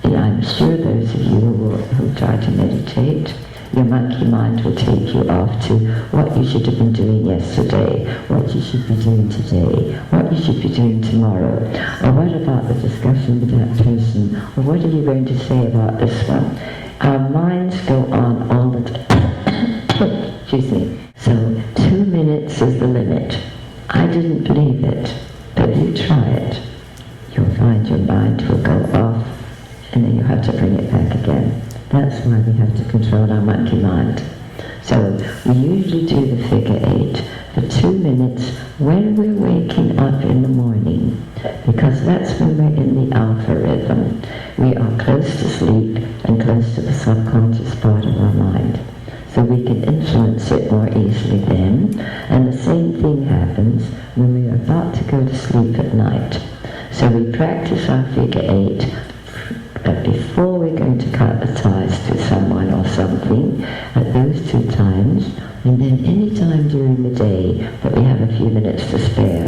And I'm sure those of you who try to meditate, your monkey mind will take you off to what you should have been doing yesterday, what you should be doing today, what you should be doing tomorrow, or what about the discussion with that person, or what are you going to say about this one. Our minds go on all the time. Excuse me. So 2 minutes is the limit. I didn't believe it, but you try it. You'll find your mind will go off, and then you have to bring it back again. That's why we have to control our monkey mind. So we usually do the figure 8 for 2 minutes when we're waking up in the morning, because that's when we're in the alpha rhythm. We are close to sleep and close to the subconscious part of our mind. So we can influence it more easily then. And the same thing happens when we're about to go to sleep at night. So we practice our figure 8 before we're going to cut the ties to someone or something at those 2 times, and then any time during the day that we have a few minutes to spare.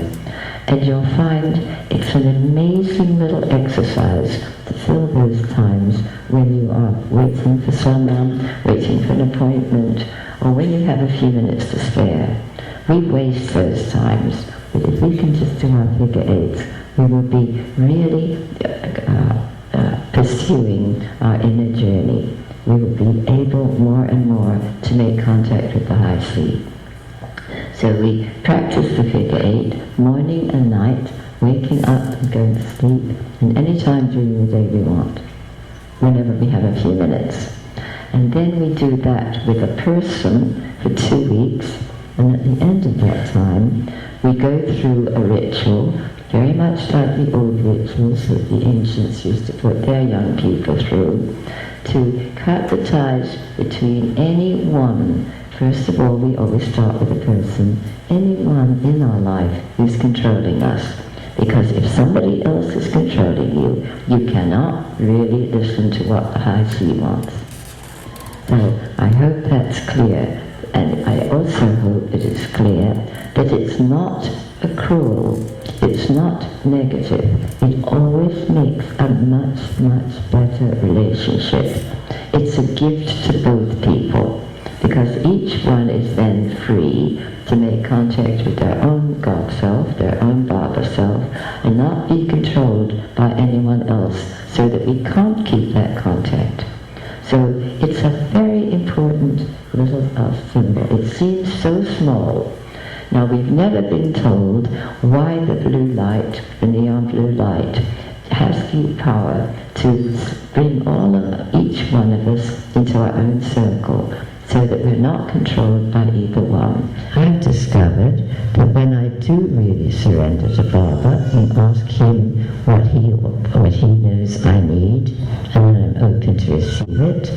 And you'll find it's an amazing little exercise to fill those times when you are waiting for someone, waiting for an appointment, or when you have a few minutes to spare. We waste those times, but if we can just do our figure 8s, we will be really pursuing our inner journey. We will be able more and more to make contact with the high sleep. So we practice the figure 8 morning and night, waking up and going to sleep, and any time during the day we want, whenever we have a few minutes. And then we do that with a person for 2 weeks, and at the end of that time we go through a ritual very much like the old rituals that the ancients used to put their young people through, to cut the ties between anyone. First of all, we always start with a person, anyone in our life who's controlling us. Because if somebody else is controlling you, you cannot really listen to what the high sea wants. So I hope that's clear. And I also hope it is clear that it's not a cruel, it's not negative. It always makes a much, much better relationship. It's a gift to both people, because each one is then free to make contact with their own God self, their own Baba self, and not be controlled by anyone else, so that we can't keep that contact. So it's a very important little symbol. It seems so small. Now, we've never been told why the blue light, the neon blue light, has the power to bring each one of us into our own circle, so that we're not controlled by either one. I've discovered that when I do really surrender to Baba and ask him what he knows I need, and then I'm open to receive it,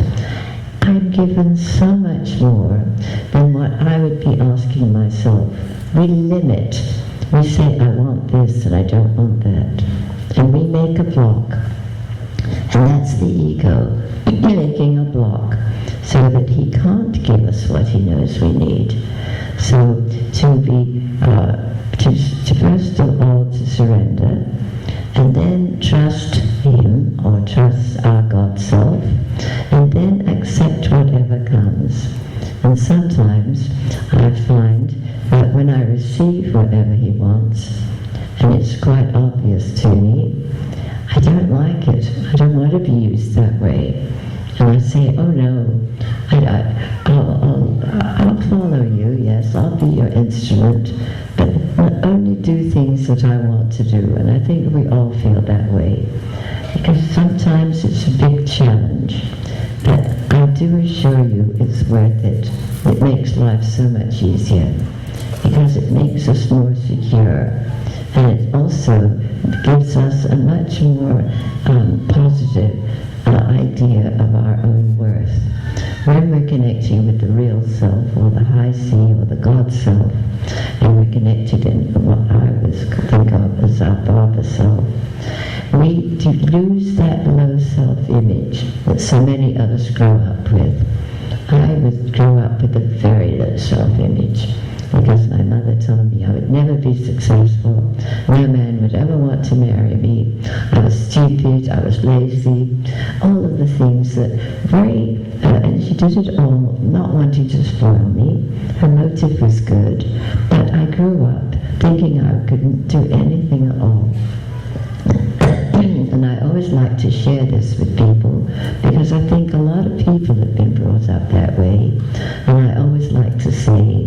I'm given so much more than what I would be asking myself. We limit. We say, I want this and I don't want that. And we make a block. And that's the ego making a block so that he can't give us what he knows we need. So to first of all to surrender, and then trust him or trust our God self, and then accept whatever comes. And sometimes I find that when I receive whatever he wants, and it's quite obvious to me, I don't like it. I don't want to be used that way. And I say, oh no, I'll follow you, yes, I'll be your instrument, but only do things that I want to do. And I think we all feel that way, because sometimes it's a big challenge. But I do assure you it's worth it. It makes life so much easier, because it makes us more secure. And it also gives us a much more positive idea of our own worth. When we're connecting with the real self, or the high C, or the God self, and we're connected in what I think of as our Baba self, we lose that low self-image that so many of us grow up with. I grew up with a very low self-image, because my mother told me I would never be successful. No man would ever want to marry me. I was stupid, I was lazy, all of the things that and she did it all not wanting to spoil me. Her motive was good, but I grew up thinking I couldn't do anything at all. And I always like to share this with people, because I think a lot of people have been brought up that way. And I always like to say,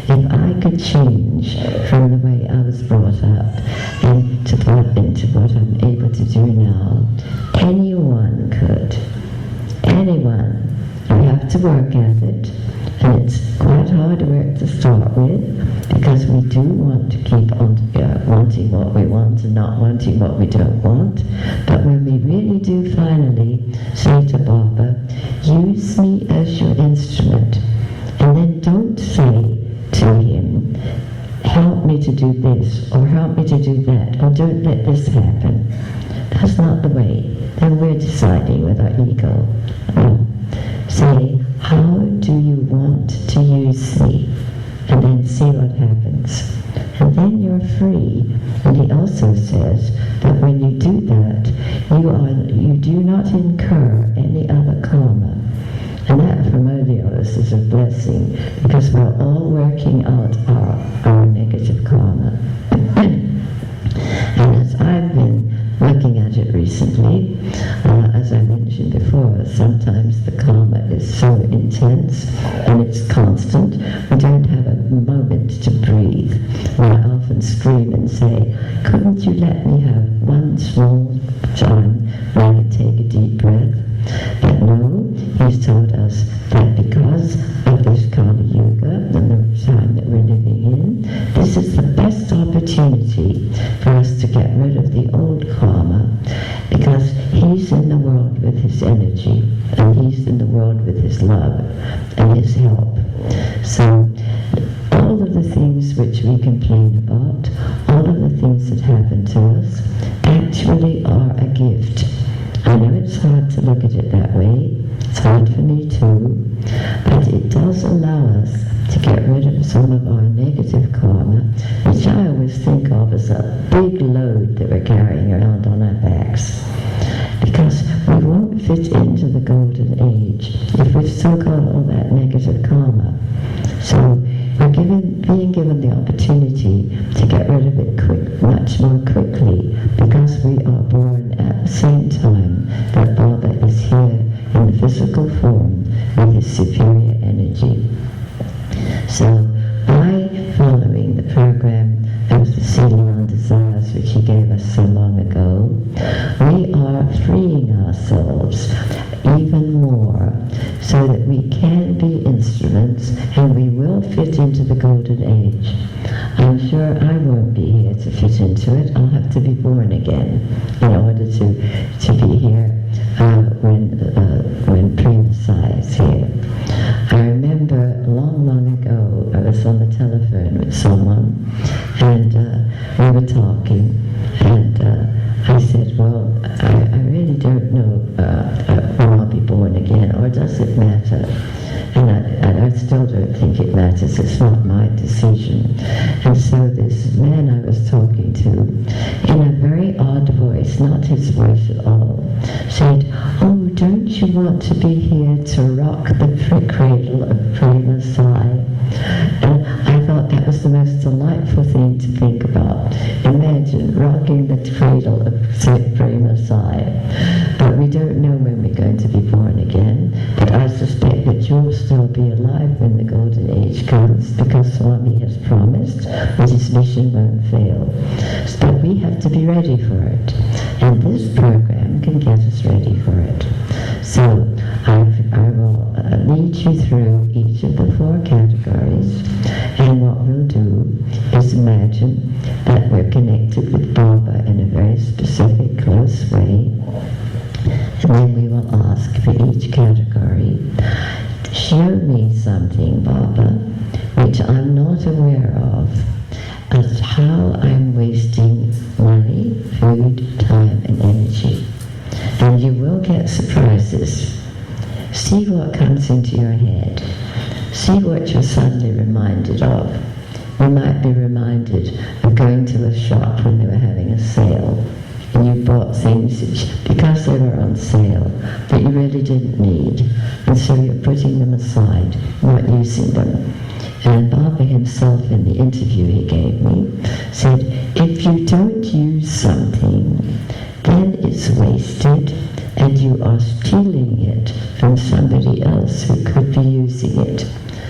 if I could change from the way I was brought up into what I'm able to do now, anyone could. Anyone. You have to work at it. And it's quite hard work to start with, because we do want to keep on wanting what we want and not wanting what we don't want. But when we really do finally say to Baba, use me as your instrument, and then don't say to him, help me to do this, or help me to do that, or don't let this happen. That's not the way. Then we're deciding with our ego. Say, how do you want to use me? And then see what happens. And then you're free. And he also says that when you do that, you do not incur any other karma. And that for many of us is a blessing, because we're all working out our negative karma. And as I've been looking at it recently, as I mentioned before, sometimes the karma is so intense and it's constant, we don't have a moment to breathe. And I often scream and say, couldn't you let me have one small time where I could take a deep breath? But no, he's told us that because of this Kali Yuga and the time that we're living in, this is the best opportunity for us to get rid of the old karma, because he's in the world with his energy, and he's in the world with his love and his help. So all of the things which we complain about, all of the things that happen to us, actually are a gift. I know it's hard to look at it that way. It's hard for me too. But it does allow us to get rid of some of our negative karma, which I always think of as a big load that we're carrying around on our backs. Because we won't fit into the golden age if we've still got all that negative karma. So we're being given the opportunity to get rid of it much more quickly, because we are born at the same time that Baba is here in the physical form with his superior energy. So by following the into the golden age. I'm sure I won't be here to fit into it. I'll have to be born again in order to be here when Phyllis Sai is here. I remember long ago, I was on the telephone with someone, and we were talking, and I said, well, I really don't know when I'll be born again, or does it matter? And I still don't think it matters. It's not my decision. And so this man I was talking to, in a very odd voice, not his voice at all, said, oh, don't you want to be here to rock the cradle of Prema Sai? And I thought that was the most delightful thing to think about. Imagine rocking the cradle of Prema Sai. But we don't know when we're going to be born again. But I suspect that you'll still be alive when the golden age comes, because Swami has promised that his mission won't fail. But we have to be ready for it. And this program can get us ready for it. So I will lead you through each of the 4 categories, and what we'll do is imagine that we're connected with Baba in a very specific, close way, and then we will ask for each category, show me something, Baba, which I'm not aware of, as how I'm wasting money, food, time, and energy. And you will get surprises. See what comes into your head. See what you're suddenly reminded of. You might be reminded of going to the shop when they were having a sale, and you bought things because they were on sale that you really didn't need, and so you're putting them aside, not using them. And Baba himself, in the interview he gave me, said, if you don't use something, then it's wasted, and you are stealing it from somebody else who could be using it.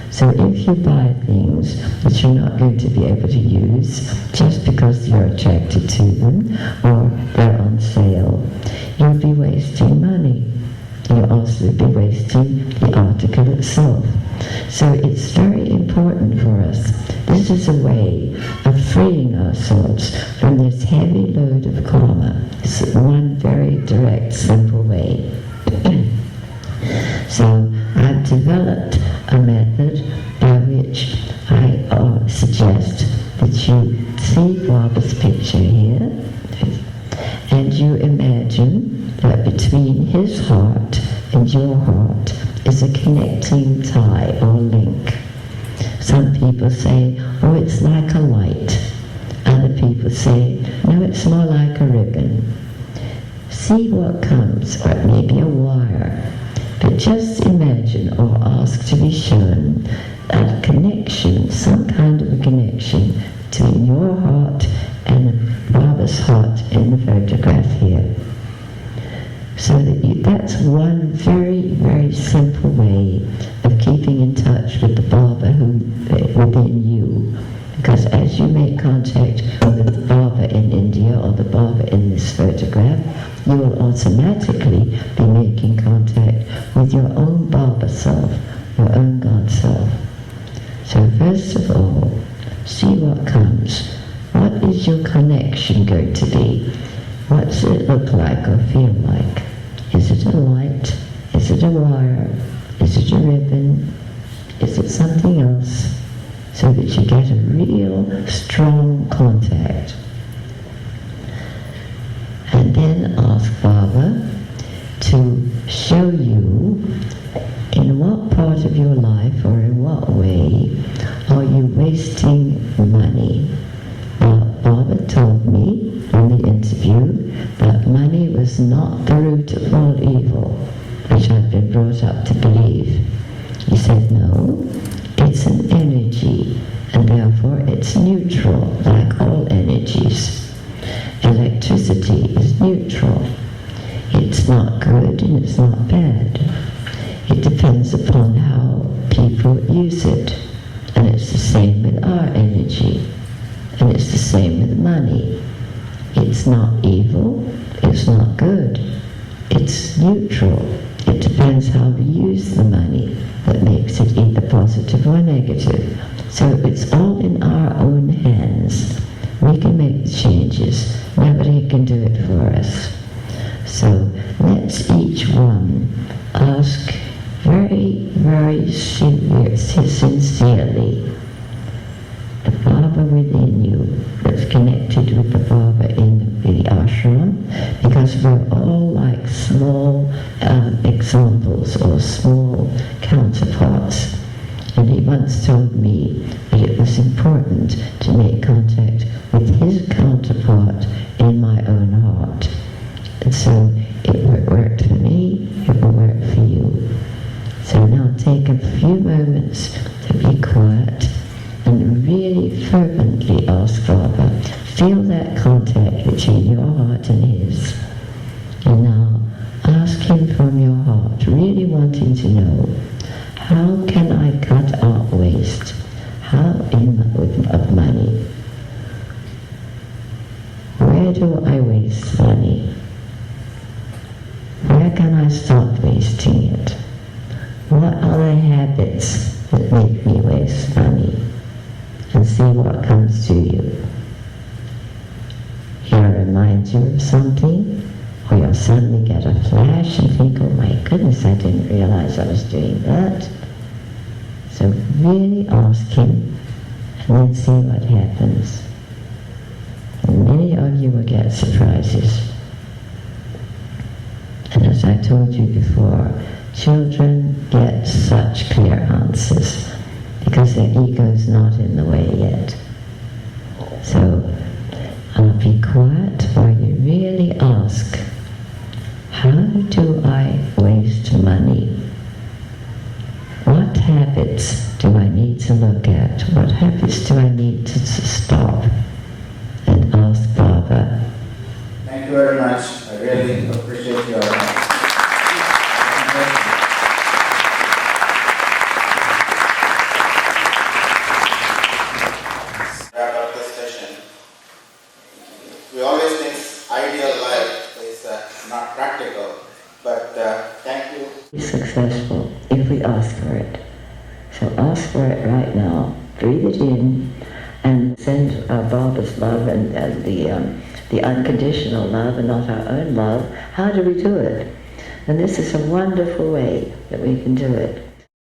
So if you buy things that you're not going to be able to use just because you're attracted to them or they're on sale, you'll be wasting money. You'll also be wasting the article itself. So it's very important for us. This is a way of freeing ourselves from this heavy load of karma. It's one very direct, simple way. So I've developed a method by which I suggest that you see Baba's picture here, and you imagine that between his heart and your heart is a connecting tie or link. Some people say, oh, it's like a light. Other people say, no, it's more like a ribbon. See what comes, or it may be a wire. But just imagine or ask to be shown a connection, some kind of a connection between your heart and Baba's heart in the photograph here. So that's one very, very simple way of keeping in touch with the Baba within you. Because as you make contact with the Baba in India or the Baba in this photograph, you will automatically be making contact with your own Baba self, your own God self. So first of all, see what comes. What is your connection going to be? What does it look like or feel like? Is it a light? Is it a wire? Is it a ribbon? Is it something else? So that you get a real strong contact. And then ask Baba to show you in what part of your life or in what way are you wasting money. Now, Baba told me in the interview that money was not the root of all evil, which I've been brought up to believe. He said, no, it's an energy, and therefore it's neutral, like all energies. Electricity is neutral. It's not good and it's not bad. It depends upon how people use it. And it's the same with our energy. And it's the same with money. It's not evil, it's not good. It's neutral. It depends how we use the money that makes it either positive or negative. So Baba within you that's connected with the Baba in the ashram, because we're all like small examples or small counterparts. And he once told me that it was important to make contact with his counterpart in my own heart. And so it worked for me, it will work for you. So now take a few moments to be quiet and really fervently ask Baba. Feel that contact between your heart and his. And now ask him from your heart, really wanting to know, how can I cut out waste? Of money? Where do I waste money? Where can I stop wasting it? What are the habits that make me waste money? And see what comes to you. He'll remind you of something, or you'll suddenly get a flash and think, oh my goodness, I didn't realize I was doing that. So really ask him, and then see what happens. And many of you will get surprises. And as I told you before, children get such clear answers because their ego's not in the way yet. So I'll be quiet while you really ask, how do I waste money? What habits do I need to look at? What habits do I need to stop? And ask Baba. Thank you very much. I really appreciate your wrap up this session. We always think ideal life is not practical, but thank you. Be successful if we ask for it. So ask for it right now. Breathe it in and send Baba's love and the unconditional love and not our own love. How do we do it? And this is a wonderful way that we can do it.